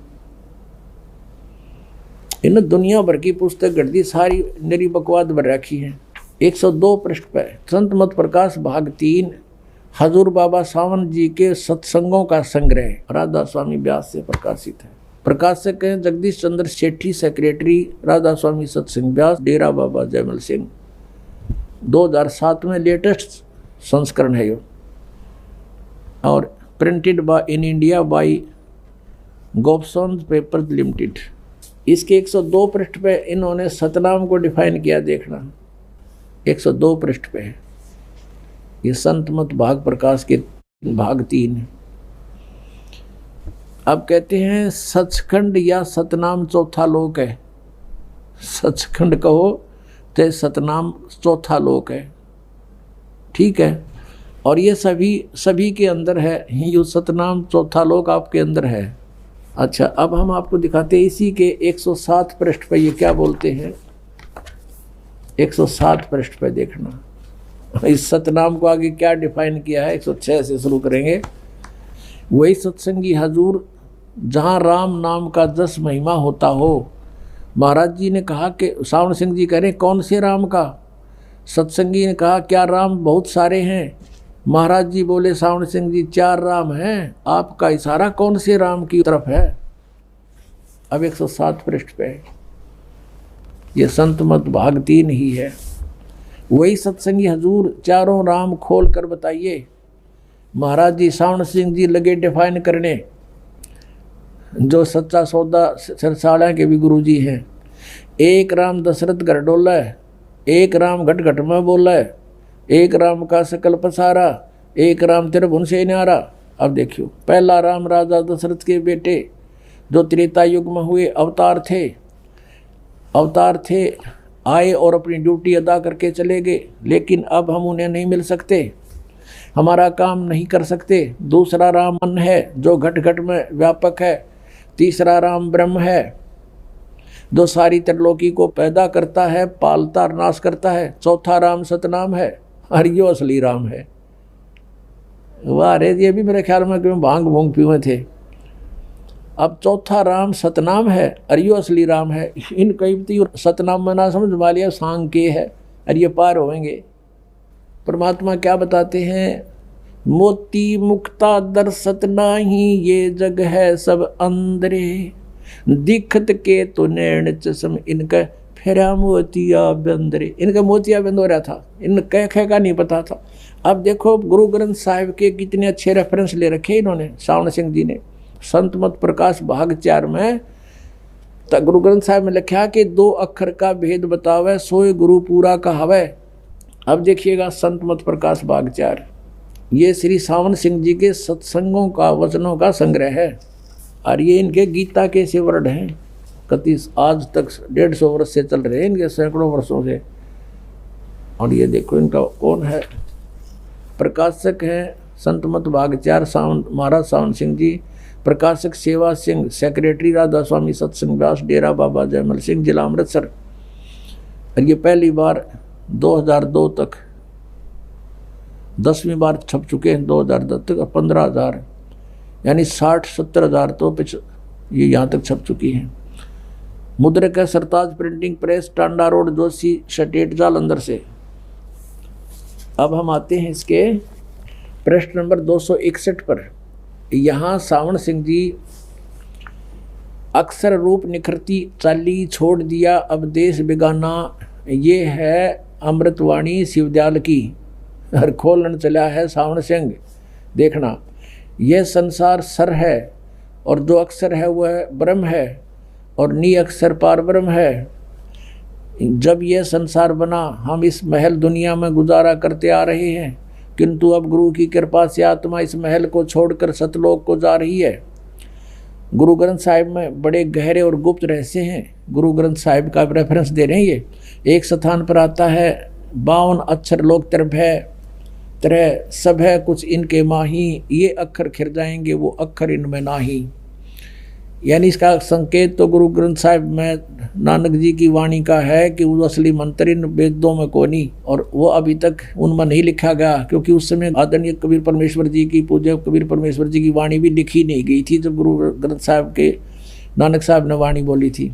इन दुनिया भर की पुस्तक गढ़ सारी मेरी बकवाद भर रखी है। 102 पृष्ठ पर संत मत प्रकाश भाग 3, हजूर बाबा सावन जी के सत्संगों का संग्रह, राधा स्वामी व्यास से प्रकाशित है। प्रकाशक हैं जगदीश चंद्र सेठी, सेक्रेटरी राधा स्वामी सत्संग व्यास, डेरा बाबा जयमल सिंह। 2007 में लेटेस्ट संस्करण है ये, और printed in India by Gopsons paper limited. इसके 102 पृष्ठ पे इन्होंने सतनाम को डिफाइन किया, देखना 102 पृष्ठ पे है। ये संत मत भाग प्रकाश के भाग 3 है। अब कहते हैं सचखंड या सतनाम चौथा लोक है। सचखंड कहो तो सतनाम चौथा लोक है, ठीक है। और ये सभी के अंदर है, ये सतनाम चौथा लोक आपके अंदर है। अच्छा, अब हम आपको दिखाते हैं इसी के 107 पृष्ठ पर ये क्या बोलते हैं। 107 पृष्ठ पर देखना इस सतनाम को आगे क्या डिफाइन किया है। 106 से शुरू करेंगे। वही सत्संगी हजूर जहाँ राम नाम का जस महिमा होता हो। महाराज जी ने कहा कि सावण सिंह जी कह रहे कौन से राम का? सत्संगी ने कहा क्या राम बहुत सारे हैं? महाराज जी बोले सावण सिंह जी 4 राम हैं। आपका इशारा कौन से राम की तरफ है? अब 107 पृष्ठ पे ये संत मत भाग 3 ही है। वही सत्संगी हजूर चारों राम खोल कर बताइए। महाराज जी सावण सिंह जी लगे डिफाइन करने, जो सच्चा सौदा सिरसाड़ा के भी गुरु जी हैं। एक राम दशरथ घर डोला है, एक राम घट घट में बोला है, एक राम का सकल पसारा, एक राम त्रिभुवन से न्यारा। अब देखियो, पहला राम राजा दशरथ के बेटे जो त्रेता युग में हुए अवतार थे, आए और अपनी ड्यूटी अदा करके चले गए, लेकिन अब हम उन्हें नहीं मिल सकते, हमारा काम नहीं कर सकते। दूसरा राम मन है जो घट घट में व्यापक है। तीसरा राम ब्रह्म है जो सारी त्रिलोकी को पैदा करता है, पालता और नाश करता है। चौथा राम सतनाम है, और यो असली राम है। वाह रे, ये भी मेरे ख्याल में क्यों भांग भूंग पीए थे। अब चौथा राम सतनाम है और यो असली राम है। इन कई सतनाम में ना समझ वालिया सांग के है, और ये पार होंगे। परमात्मा क्या बताते हैं? मोती मुक्ता दर्शत नाही, ये जग है सब अंदरे, दिखत के तो नैन चश्म इनका फेरा मोतिया बंदरे। इनका मोतिया बंद हो रहा था, इन कह का नहीं पता था। अब देखो गुरु ग्रंथ साहिब के कितने अच्छे रेफरेंस ले रखे इन्होंने, सावण सिंह जी ने। संत मत प्रकाश भाग 4 में गुरु ग्रंथ साहिब में लिखा कि 2 अक्षर का भेद बतावे, सोए गुरु पूरा कहावे। अब देखिएगा संत मत प्रकाश भाग 4, ये श्री सावन सिंह जी के सत्संगों का वचनों का संग्रह है, और ये इनके गीता के से वर्ड हैं। कति आज तक 150 वर्ष से चल रहे हैं, इनके सैकड़ों वर्षों से। और ये देखो इनका कौन है, प्रकाशक हैं संत मत भाग 4 सावन महाराज सावन सिंह जी। प्रकाशक सेवा सिंह, सेक्रेटरी राधा स्वामी सत्संग व्यास, डेरा बाबा जयमल सिंह, जिला अमृतसर। और ये पहली बार 2002 तक 10वीं बार छप चुके हैं 2010 तक, और 15,000 यानी 60-70 हज़ार तो ये यहाँ तक छप चुकी हैं। मुद्रक है Sartaj printing press, Tanda road, Joshi state, Jalandhar से। अब हम आते हैं इसके प्रश्न नंबर 261 पर। यहाँ सावण सिंह जी अक्सर रूप निखरती चाली छोड़ दिया अब देश बेगाना, ये है अमृतवाणी शिवदयाल की। और खोलन चला है सावण सिंह। देखना, यह संसार सर है और जो अक्षर है वह ब्रह्म है और नी अक्षर पार ब्रह्म है। जब यह संसार बना हम इस महल दुनिया में गुजारा करते आ रहे हैं, किंतु अब गुरु की कृपा से आत्मा इस महल को छोड़कर सतलोक को जा रही है। गुरु ग्रंथ साहिब में बड़े गहरे और गुप्त रहस्य हैं। गुरु ग्रंथ साहिब का रेफरेंस दे रहे हैं। ये एक स्थान पर आता है 52 अक्षर लोक तरह सब है कुछ इनके माही, ये अक्षर खिर जाएंगे वो अक्षर इनमें नाही। यानी इसका संकेत तो गुरु ग्रंथ साहिब में नानक जी की वाणी का है कि वो असली मंत्र इन वेदों में को नहीं, और वो अभी तक उनमें नहीं लिखा गया, क्योंकि उस समय आदरणीय कबीर परमेश्वर जी की, पूज्य कबीर परमेश्वर जी की वाणी भी लिखी नहीं गई थी जब गुरु ग्रंथ साहिब के नानक साहब ने वाणी बोली थी।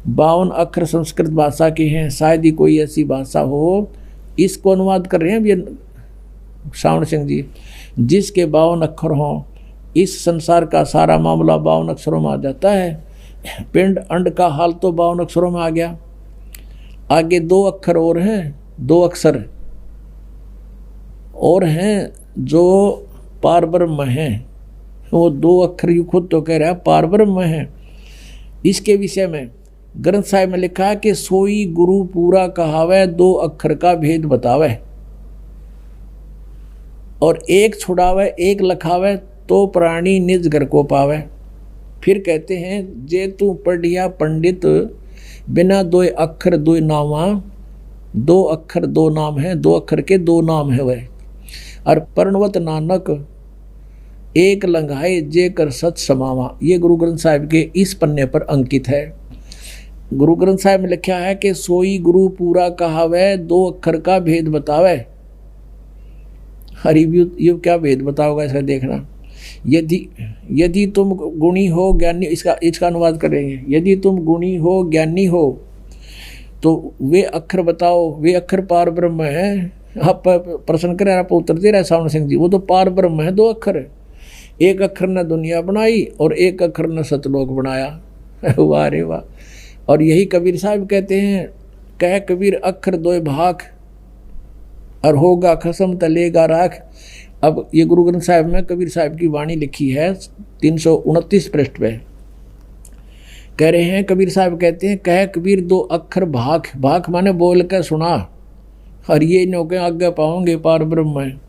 52 अक्षर संस्कृत भाषा के हैं, शायद ही कोई ऐसी भाषा हो। इसको अनुवाद कर रहे हैं ये सावण सिंह जी, जिसके 52 अक्षर हों। इस संसार का सारा मामला 52 अक्षरों में आ जाता है। पिंड अंड का हाल तो 52 अक्षरों में आ गया। आगे 2 अक्षर और हैं, 2 अक्षर और हैं जो पार ब्रह्म हैं। वो 2 अक्षर यू खुद तो कह रहा है पार ब्रह्म है। इसके विषय में ग्रंथ साहिब में लिखा है कि सोई गुरु पूरा कहावे, 2 अक्षर का भेद बतावे, और एक छुड़ावे एक लखावे तो प्राणी निज घर को पावे। फिर कहते हैं जे तू पढ़िया पंडित बिना 2 अक्षर 2 नामा, 2 अक्षर 2 नाम है, 2 अक्षर के 2 नाम है वह। और पर्णवत नानक एक लंघाए जे कर सच समावा। ये गुरु ग्रंथ साहिब के इस पन्ने पर अंकित है। गुरु ग्रंथ साहिब में लिखा है कि सोई गुरु पूरा कहावे, 2 अक्षर का भेद बतावे। हरि ये क्या भेद बताओगा इसका देखना। यदि तुम गुणी हो ज्ञानी, इसका अनुवाद करेंगे, यदि तुम गुणी हो ज्ञानी हो तो वे अक्षर बताओ, वे अक्षर पार ब्रह्म है। आप प्रश्न करें, आप उत्तर दे रहे सावण सिंह जी, वो तो पार ब्रह्म है। 2 अक्षर, एक अक्षर ने दुनिया बनाई और एक अक्षर ने सतलोक बनाया। वाह रे वाह। और यही कबीर साहब कहते हैं, कह कबीर अक्षर 2 भाग और होगा खसम तलेगा राख। अब ये गुरु ग्रंथ साहिब में कबीर साहब की वाणी लिखी है 329 पृष्ठ पे। कह रहे हैं, कबीर साहब कहते हैं, कह कबीर 2 अक्षर भाग, भाग माने बोल कर सुना, और ये नौके आगे पाओगे पार ब्रह्म है।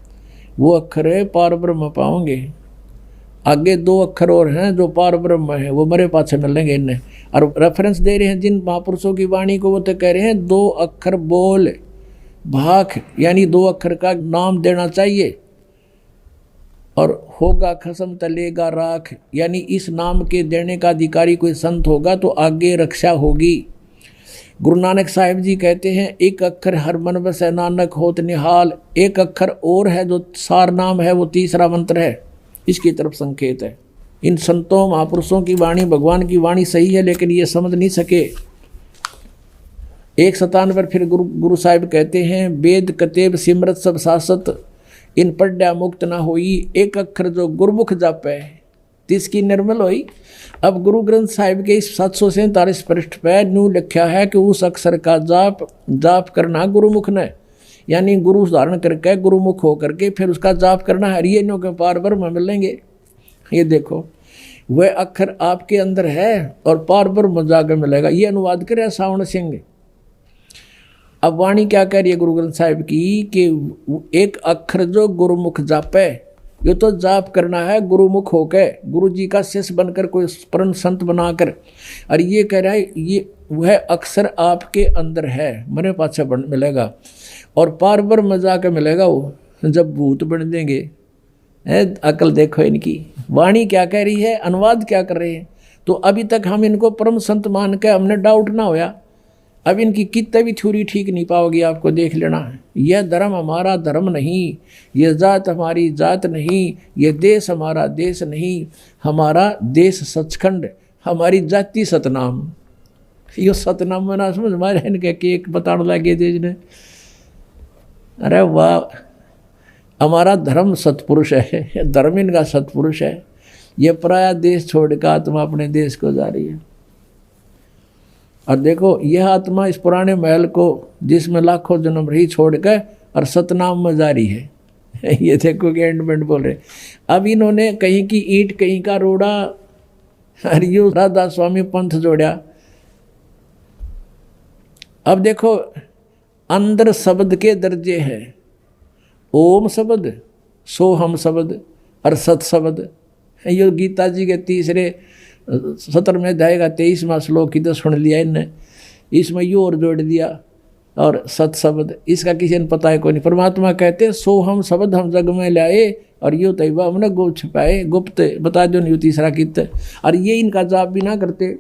वो अक्षर है पार ब्रह्म पाओगे। आगे 2 अक्षर और हैं जो पार ब्रह्म है, वो मरे पाछे मिलेंगे इन्हें। और रेफरेंस दे रहे हैं जिन महापुरुषों की वाणी को, वो तो कह रहे हैं 2 अक्षर बोल भाग, यानी 2 अक्षर का नाम देना चाहिए। और होगा खसम तलेगा राख, यानी इस नाम के देने का अधिकारी कोई संत होगा तो आगे रक्षा होगी। गुरु नानक साहिब जी कहते हैं, एक अक्षर हर मन बस नानक होत निहाल। एक अक्षर और है जो सार नाम है, वो तीसरा मंत्र है। इसकी तरफ संकेत है। इन संतों महापुरुषों की वाणी, भगवान की वाणी सही है, लेकिन ये समझ नहीं सके। एक स्थान पर फिर गुरु साहिब कहते हैं, वेद कतेब सिमरत सब शासत, इन पढ़्या मुक्त ना होई। एक अक्षर जो गुरमुख जापे तिसकी निर्मल होई। अब गुरु ग्रंथ साहिब के इस 747 पृष्ठ पर न्यू लिखा है कि उस अक्षर का जाप करना गुरुमुख ने, यानी गुरु धारण करके गुरुमुख होकर के फिर उसका जाप करना। हरिये न्यू के पार ब्रह्म मिलेंगे। ये देखो, वह अक्षर आपके अंदर है और पार ब्रह्म जाकर मिलेगा। ये अनुवाद करे सावण सिंह। अब वाणी क्या कह रही है गुरु ग्रंथ साहिब की कि एक अक्षर जो गुरुमुख जापे, ये तो जाप करना है गुरुमुख होके, गुरु जी का शिष्य बनकर, कोई परम संत बनाकर। और ये कह रहा है ये वह अक्षर आपके अंदर है, मरे पाछे मिलेगा। और पार ब्रह्म जाकर मिलेगा वो जब भूत बन देंगे। अकल देखो इनकी वाणी क्या कह रही है, अनुवाद क्या कर रहे हैं। तो अभी तक हम इनको परम संत मान के हमने डाउट ना होया। अब इनकी कितने भी थ्योरी ठीक नहीं पाओगी, आपको देख लेना है। यह धर्म हमारा धर्म नहीं, यह जात हमारी जात नहीं, यह देश हमारा देश नहीं, हमारा देश सचखंड, हमारी जाति सतनाम। यो सतनाम में ना समझ मारे इनके केक बताने लगे थे जिन्हें। अरे वाह, हमारा धर्म सत्पुरुष है, धर्म इनका सत्पुरुष है। ये पराया देश छोड़कर आत्मा अपने देश को जा रही है। और देखो यह आत्मा इस पुराने महल को जिसमें लाखों जन्म रही छोड़कर और सतनाम में जा रही है। ये देखो कि एंडमेंट बोल रहे। अब इन्होंने कहीं की ईंट कहीं का रोड़ा और यू राधा स्वामी पंथ जोड़ा। अब देखो अंदर शब्द के दर्जे हैं, ओम शब्द, सोहम शब्द और सत शब्द। ये गीता जी के तीसरे सत्र में जाएगा 23वां श्लोक, इधर सुन लिया इनने, इसमें यू और जोड़ दिया और सत शब्द। इसका किसी ने पता है कोई नहीं। परमात्मा कहते सोहम शब्द हम जग में लाए और यो तैबा हमने गुप्त छुपाए, गुप्त बता दो नहीं तीसरा कित। और ये इनका जाप भी ना करते।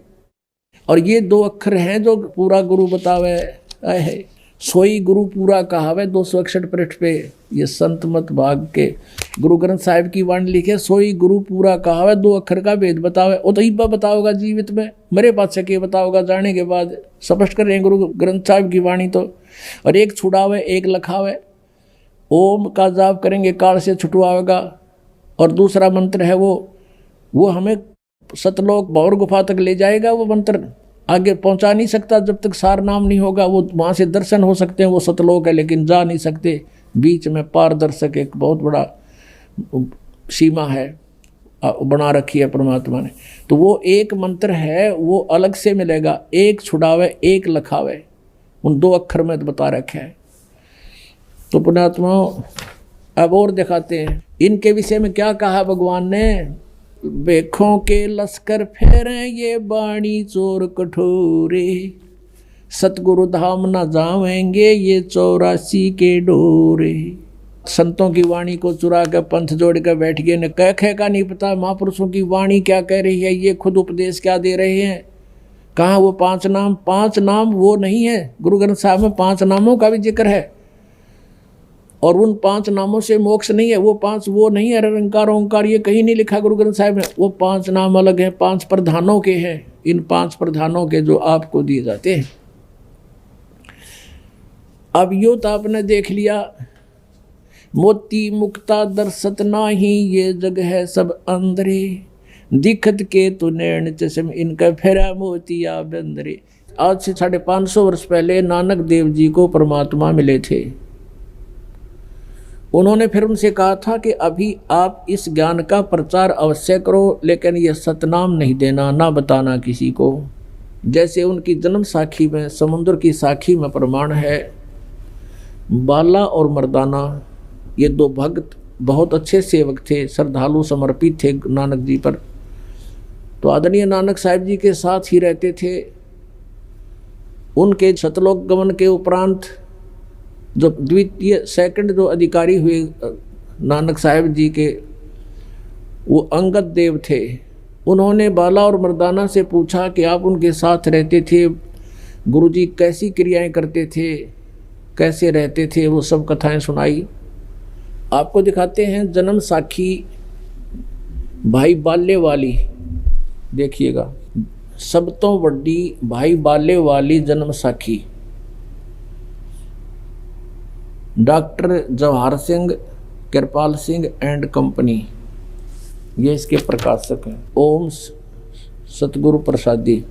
और ये 2 अक्षर हैं जो पूरा गुरु बतावे है। सोई गुरु पूरा कहावे 261 पृष्ठ पे ये संत मत भाग के गुरु ग्रंथ साहिब की वाणी लिखे। सोई गुरु पूरा कहावे 2 अक्षर का भेद बतावे। वो तो इब्बा बताओगा जीवित में, मरे पास के बताओगा जाने के बाद। स्पष्ट कर रहे हैं गुरु ग्रंथ साहिब की वाणी तो। और एक छुड़ावे एक लखावे। ओम का जाप करेंगे काल से छुटवाएगा। और दूसरा मंत्र है वो हमें सतलोक भौर गुफा तक ले जाएगा। वो मंत्र आगे पहुंचा नहीं सकता जब तक सार नाम नहीं होगा। वो वहाँ से दर्शन हो सकते हैं, वो सतलोक है, लेकिन जा नहीं सकते। बीच में पारदर्शक एक बहुत बड़ा सीमा है बना रखी है परमात्मा ने। तो वो एक मंत्र है, वो अलग से मिलेगा। एक छुड़ावे एक लखावे, उन 2 अक्षर में तो बता रखे है। तो पुण्यात्माओं अब और दिखाते हैं इनके विषय में क्या कहा भगवान ने। बेखों के लश्कर फेरे ये बाणी चोर कठोरे, सतगुरु धाम न जावेंगे ये 84 के डोरे। संतों की वाणी को चुरा कर पंथ जोड़ कर बैठ गए। ने कह का नहीं पता महापुरुषों की वाणी क्या कह रही है, ये खुद उपदेश क्या दे रहे हैं। कहाँ वो 5 नाम, 5 नाम वो नहीं है। गुरु ग्रंथ साहब में 5 नामों का भी जिक्र है और उन 5 नामों से मोक्ष नहीं है। वो 5 वो नहीं है, निरंकार ओंकार ये कहीं नहीं लिखा गुरु ग्रंथ साहिब में। वो 5 नाम अलग हैं, 5 प्रधानों के हैं। इन 5 प्रधानों के जो आपको दिए जाते हैं। अब यो तो आपने देख लिया, मोती मुक्ता दर्शत नाही ये जग है सब अंदरे, दिखत के तु नैन चश्म इनका फेरा मोतिया बंदरे। आज से 550 वर्ष पहले नानक देव जी को परमात्मा मिले थे। उन्होंने फिर उनसे कहा था कि अभी आप इस ज्ञान का प्रचार अवश्य करो, लेकिन यह सतनाम नहीं देना, ना बताना किसी को। जैसे उनकी जन्म साखी में, समुद्र की साखी में प्रमाण है। बाला और मर्दाना ये 2 भक्त बहुत अच्छे सेवक थे, श्रद्धालु समर्पित थे नानक जी पर। तो आदरणीय नानक साहिब जी के साथ ही रहते थे। उनके सतलोक गमन के उपरांत जो द्वितीय सेकंड जो अधिकारी हुए नानक साहिब जी के, वो अंगद देव थे। उन्होंने बाला और मर्दाना से पूछा कि आप उनके साथ रहते थे, गुरुजी कैसी क्रियाएं करते थे, कैसे रहते थे, वो सब कथाएं सुनाई। आपको दिखाते हैं जन्म साखी भाई बाले वाली। देखिएगा, सब तो बड़ी भाई बाले वाली जन्म साखी। Doctor Jawahar Singh, Kirpal Singh and company, ये इसके प्रकाशक हैं। ओम सतगुरु प्रसादी,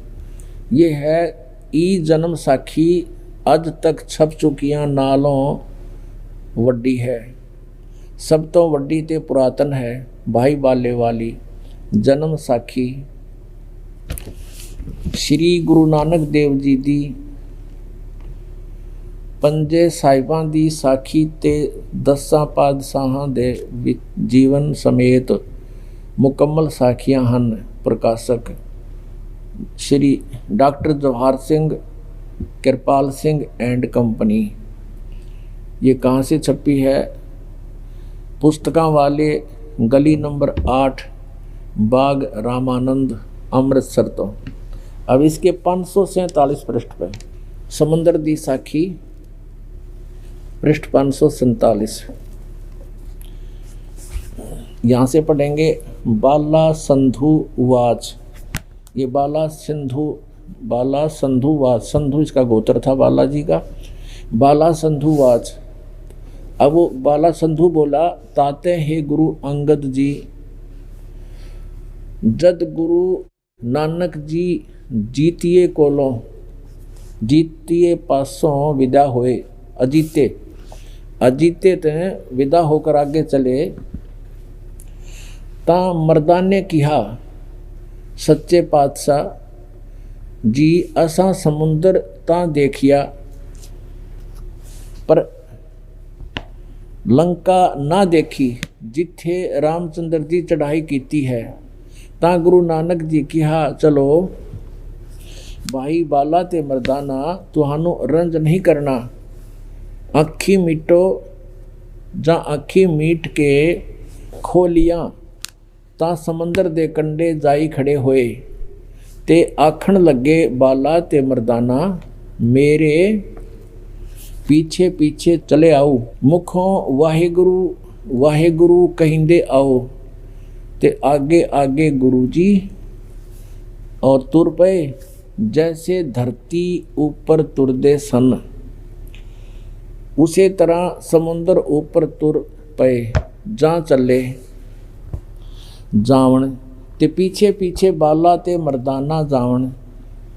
ये है ई जन्म साखी अज तक छप चुकियां नालों वड्डी है। सब तो वड्डी ते पुरातन है भाई बाले वाली जन्म साखी। श्री गुरु नानक देव जी दी पंजे साहिबां दी साखी ते 10 पातशाहां दे जीवन समेत मुकम्मल साखियां हन। प्रकाशक Shri doctor Jawahar Singh, Kirpal Singh and company. ये कहाँ से छपी है? पुस्तकां वाले गली नंबर 8 बाग रामानंद अमृतसर। तो अब इसके 547 पृष्ठ पे समंदर दी साखी, पृष्ठ 547। यहाँ से पढ़ेंगे बाला संधु वाच। ये बाला संधु वाच, संधु इसका गोत्र था बालाजी का। बाला संधु वाच, अब वो बाला संधु बोला, ताते हे गुरु अंगद जी, जद गुरु नानक जी जीतिए कोलों जीतिए पासों विदा होए, अजीते अजीते ते विदा होकर आगे चले, ता मर्दान ने कहा, सच्चे पातशाह जी असा समुंदर ता देखिया पर लंका ना देखी जिथे रामचंद्र जी चढ़ाई कीती है। ता गुरु नानक जी कहा, चलो भाई बाला ते मर्दाना तुहानू रंज नहीं करना, अखी मीटो जा अखी मीट के खोलियां ता समंदर दे कंडे जाई खड़े होए, ते आखण लगे बाला ते मर्दाना मेरे पीछे पीछे चले आओ, मुखों वाहेगुरु वाहेगुरु कहिंदे आओ, ते आगे आगे गुरु जी और तुर पे जैसे धरती ऊपर तुरदे सन, उसी तरह समुंदर ऊपर तुर पे जा चले जावण, ते पीछे पीछे बाला ते मर्दाना जावण।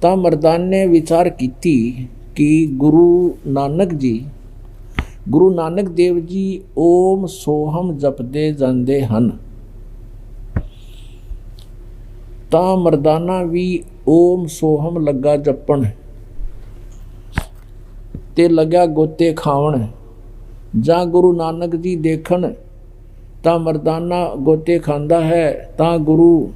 ता मर्दान ने विचार कीती कि गुरु नानक देव जी ओम सोहम जपदे जांदे हन। ता मर्दाना भी ओम सोहम लगा जपण, ते लग्या गोते खावण। जा गुरु नानक जी देखन ता मर्दाना गोते खांदा है, ता गुरु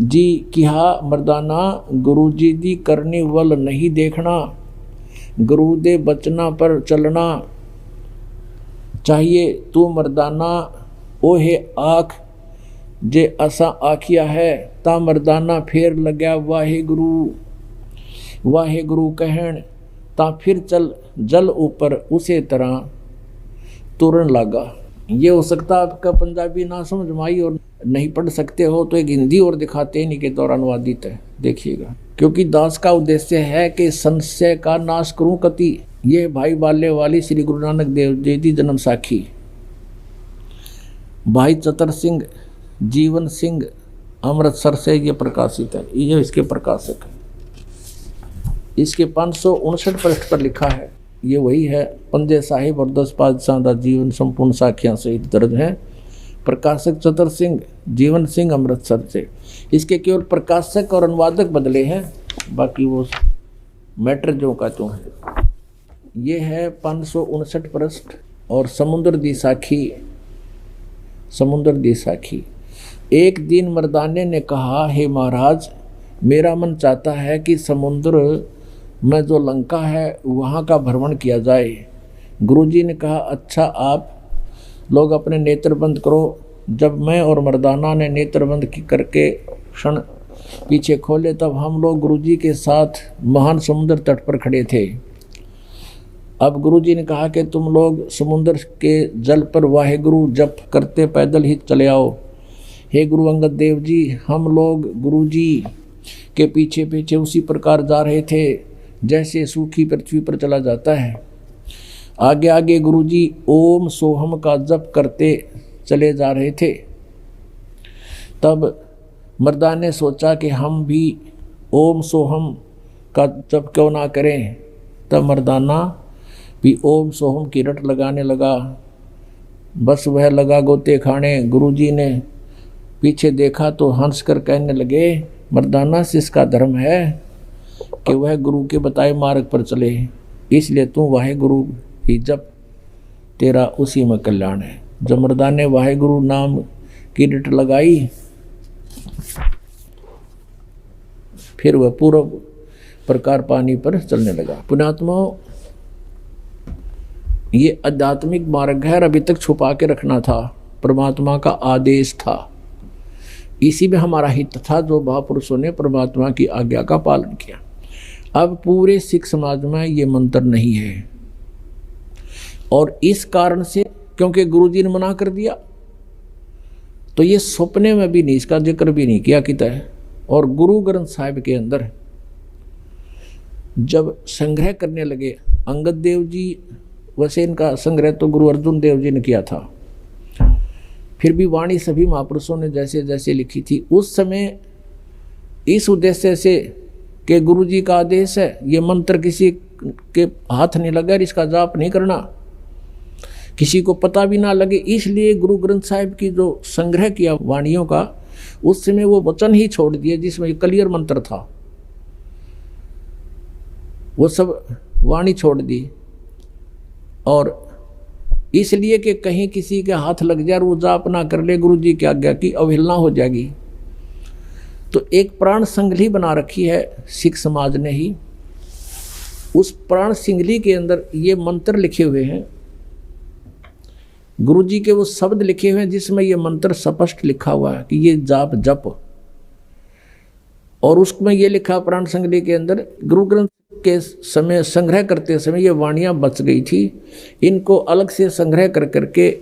जी कहा, मर्दाना गुरु जी दी करनी वल नहीं देखना, गुरु दे बचना पर चलना चाहिए। तू मर्दाना ओहे आख जे असा आखिया है। ता मर्दाना फिर लग्या वाहेगुरु वाहेगुरु कहण, ता फिर चल जल ऊपर उसी तरह तुरन लगा। ये हो सकता आपका पंजाबी ना समझ में आई और नहीं पढ़ सकते हो तो एक हिंदी और दिखाते हैं, के दौरान अनुवादित है, देखिएगा। क्योंकि दास का उद्देश्य है कि संशय का नाश करूं कति। ये भाई बाले वाली श्री गुरु नानक देव जी की जन्म साखी। भाई चतर सिंह जीवन सिंह अमृतसर से ये प्रकाशित है, ये इसके प्रकाशक है। इसके 559 पृष्ठ पर लिखा है, ये वही है। पंजे साहिब और 10 पातशाह का जीवन संपूर्ण साखियां से दर्ज है। प्रकाशक चतर सिंह जीवन सिंह अमृतसर से। इसके केवल प्रकाशक और अनुवादक बदले हैं, बाकी वो मैटर जो का तो है। ये है 559 पृष्ठ। और समुद्र दी साखी। समुद्र दी साखी। एक दिन मर्दाने ने कहा, हे महाराज, मेरा मन चाहता है कि समुद्र में जो लंका है वहाँ का भ्रमण किया जाए। गुरुजी ने कहा, अच्छा आप लोग अपने नेत्र बंद करो। जब मैं और मर्दाना ने नेत्र बंद करके क्षण पीछे खोले, तब हम लोग गुरुजी के साथ महान समुद्र तट पर खड़े थे। अब गुरुजी ने कहा कि तुम लोग समुद्र के जल पर वाहेगुरु जप करते पैदल ही चले आओ। हे गुरु अंगद देव जी, हम लोग गुरुजी के पीछे पीछे उसी प्रकार जा रहे थे जैसे सूखी पृथ्वी पर चला जाता है। आगे आगे गुरुजी ओम सोहम का जप करते चले जा रहे थे। तब मर्दान ने सोचा कि हम भी ओम सोहम का जप क्यों ना करें। तब मर्दाना भी ओम सोहम की रट लगाने लगा। बस वह लगा गोते खाने। गुरुजी ने पीछे देखा तो हंस कर कहने लगे, मर्दाना शिष्य का धर्म है कि वह गुरु के बताए मार्ग पर चले, इसलिए तू वाहेगुरु ही जप, तेरा उसी में कल्याण है। जब मर्दाने ने वाहेगुरु नाम की रट लगाई, फिर वह पूरा प्रकार पानी पर चलने लगा। पुण्यात्मा, ये आध्यात्मिक मार्ग है, अभी तक छुपा के रखना था, परमात्मा का आदेश था। इसी में हमारा हित था जो महापुरुषों ने परमात्मा की आज्ञा का पालन किया। अब पूरे सिख समाज में ये मंत्र नहीं है, और इस कारण से क्योंकि गुरुजी ने मना कर दिया, तो ये सपने में भी नहीं, इसका जिक्र भी नहीं किया किता है। और गुरु ग्रंथ साहिब के अंदर जब संग्रह करने लगे, अंगद देव जी वैसे इनका संग्रह तो गुरु अर्जुन देव जी ने किया था। फिर भी वाणी सभी महापुरुषों ने जैसे जैसे लिखी थी उस समय इस उद्देश्य से कि गुरु जी का आदेश है, ये मंत्र किसी के हाथ नहीं लगा, इसका जाप नहीं करना, किसी को पता भी ना लगे, इसलिए गुरु ग्रंथ साहिब की जो संग्रह किया वाणियों का, उस समय वो वचन ही छोड़ दिए जिसमें क्लियर मंत्र था, वो सब वाणी छोड़ दी। और इसलिए कि कहीं किसी के हाथ लग जाए और वो जाप ना कर ले, गुरु जी की आज्ञा की अवहेलना हो जाएगी। तो एक प्राण संगली बना रखी है सिख समाज ने ही। उस प्राण संगली के अंदर ये मंत्र लिखे हुए हैं, गुरु जी के वो शब्द लिखे हुए हैं जिसमें ये मंत्र स्पष्ट लिखा हुआ है कि ये जाप जप। और उसमें ये लिखा प्राण संगली के अंदर, गुरु ग्रंथ के समय संग्रह करते समय ये वाणियाँ बच गई थी, इनको अलग से संग्रह कर करके,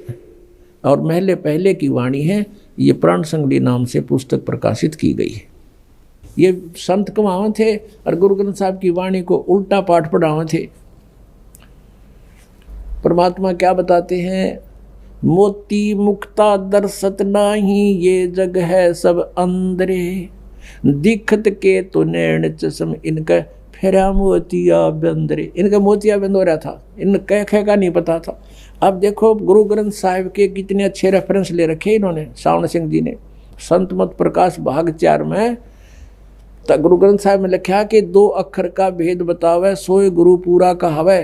और महले पहले की वाणी है, ये प्राण संगली नाम से पुस्तक प्रकाशित की गई है। ये संत कमावे थे और गुरु ग्रंथ साहब की वाणी को उल्टा पाठ पढ़ावे थे। परमात्मा क्या बताते हैं, मोती मुक्ता दर्शत नाही, ये जग है सब अंदरे, दिखत के तो नैण चश्म, इनका फेरा मोतिया बंदरे। इनका मोतिया बंद हो रहा था, इन कह का नहीं पता था। अब देखो गुरु ग्रंथ साहिब के कितने अच्छे रेफरेंस ले रखे इन्होंने, सावण सिंह जी ने। संत मत प्रकाश भाग 4 में गुरु ग्रंथ साहिब में लिखा कि 2 अक्षर का भेद बतावे, सोए गुरु पूरा कहावे।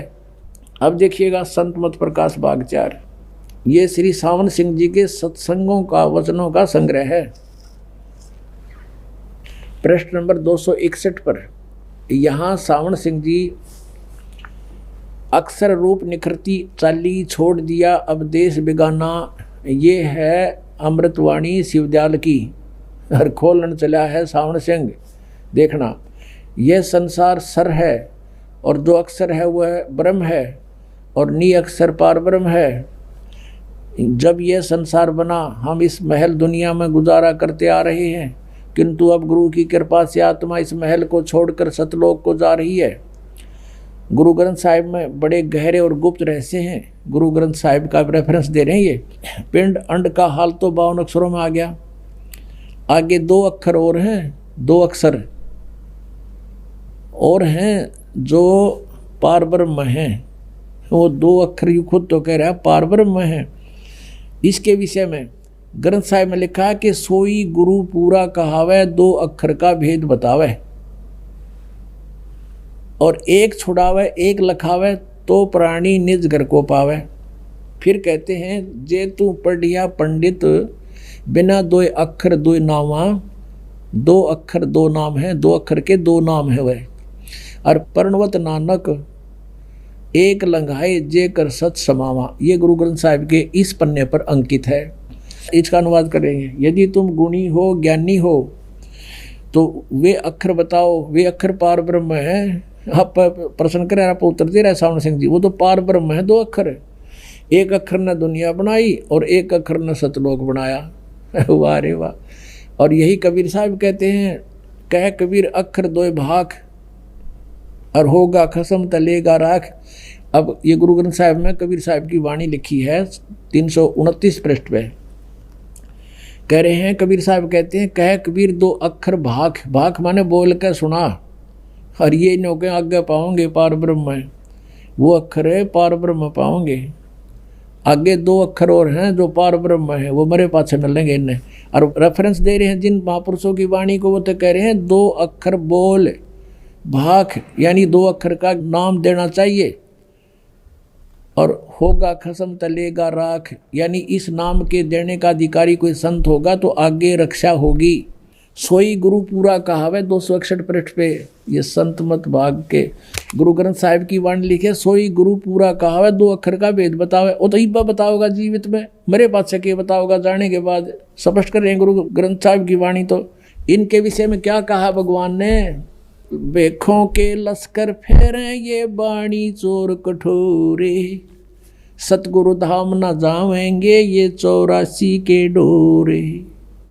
अब देखिएगा संत मत प्रकाश भाग 4, ये श्री सावण सिंह जी के सत्संगों का वचनों का संग्रह है। पृष्ठ नंबर 261 पर यहाँ सावण सिंह जी अक्षर रूप निखरती चाली छोड़ दिया अब देश बेगाना, ये है अमृतवाणी शिवदयाल की। और खोलन चला है सावण सिंह। देखना, यह संसार सर है और जो अक्षर है वह ब्रह्म है और नी अक्षर पार ब्रह्म है। जब यह संसार बना हम इस महल दुनिया में गुजारा करते आ रहे हैं, किंतु अब गुरु की कृपा से आत्मा इस महल को छोड़कर सतलोक को जा रही है। गुरु ग्रंथ साहिब में बड़े गहरे और गुप्त रहस्य हैं। गुरु ग्रंथ साहिब का रेफरेंस दे रहे हैं ये। पिंड अंड का हाल तो 52 अक्षरों में आ गया, आगे 2 अक्षर और हैं, 2 अक्षर और हैं जो पार ब्रह्म हैं। वो 2 अक्षर यू खुद तो कह रहा है पार ब्रह्म है। इसके विषय में ग्रंथ साहिब में लिखा है कि सोई गुरु पूरा कहावे, 2 अक्षर का भेद बतावे, और 1 छुड़ावे 1 लखावे, तो प्राणी निज घर को पावे। फिर कहते हैं जे तू पढ़िया पंडित, बिना 2 अक्षर 2 नामा, 2 अक्षर 2 नाम है, 2 अक्षर के 2 नाम है वह। और पर्णवत नानक 1 लंघाए जे कर सच समावा। ये गुरु ग्रंथ साहिब के इस पन्ने पर अंकित है। इसका अनुवाद करेंगे, यदि तुम गुणी हो ज्ञानी हो तो वे अक्षर बताओ, वे अक्षर पार ब्रह्म है। आप प्रश्न करें, आप उत्तर दे रहे सावण सिंह जी, वो तो पार ब्रह्म है, 2 अक्षर है। 1 अक्षर ने दुनिया बनाई और 1 अक्षर ने सतलोक बनाया। वाह रे वाह। और यही कबीर साहब कहते हैं, कह कबीर अक्षर 2 भाग और होगा खसम तलेगा राख। अब ये गुरु ग्रंथ साहिब में कबीर साहब की वाणी लिखी है 329 पृष्ठ पे। कह रहे हैं, कबीर साहब कहते हैं, कह कबीर 2 अक्षर भाग, भाग माने बोल के सुना, और ये नौके आगे पाओगे पार ब्रह्म है। वो अक्षर है पार ब्रह्म पाओगे। आगे 2 अक्षर और हैं जो पार ब्रह्म है, वो मरे पाछे मिलेंगे इन्हें। और रेफरेंस दे रहे हैं जिन महापुरुषों की वाणी को, वो तो कह रहे हैं 2 अक्षर बोल भाग, यानी 2 अक्षर का नाम देना चाहिए। और होगा खसम तलेगा राख, यानी इस नाम के देने का अधिकारी कोई संत होगा तो आगे रक्षा होगी। सोई गुरु पूरा कहावे 261 पृष्ठ पे ये संत मत भाग के गुरु ग्रंथ साहिब की वाणी लिखे, सोई गुरु पूरा कहावे 2 अक्षर का भेद बतावे। वो तो इब्बा बताओगा जीवित में, मरे पाछे के बताओगा जाने के बाद। स्पष्ट कर रहे हैं गुरु ग्रंथ साहिब की वाणी। तो इनके विषय में क्या कहा भगवान ने, बेखों के लश्कर फेरे ये बाणी चोर कठोरे, सतगुरु धाम न जावेंगे ये 84 के डोरे।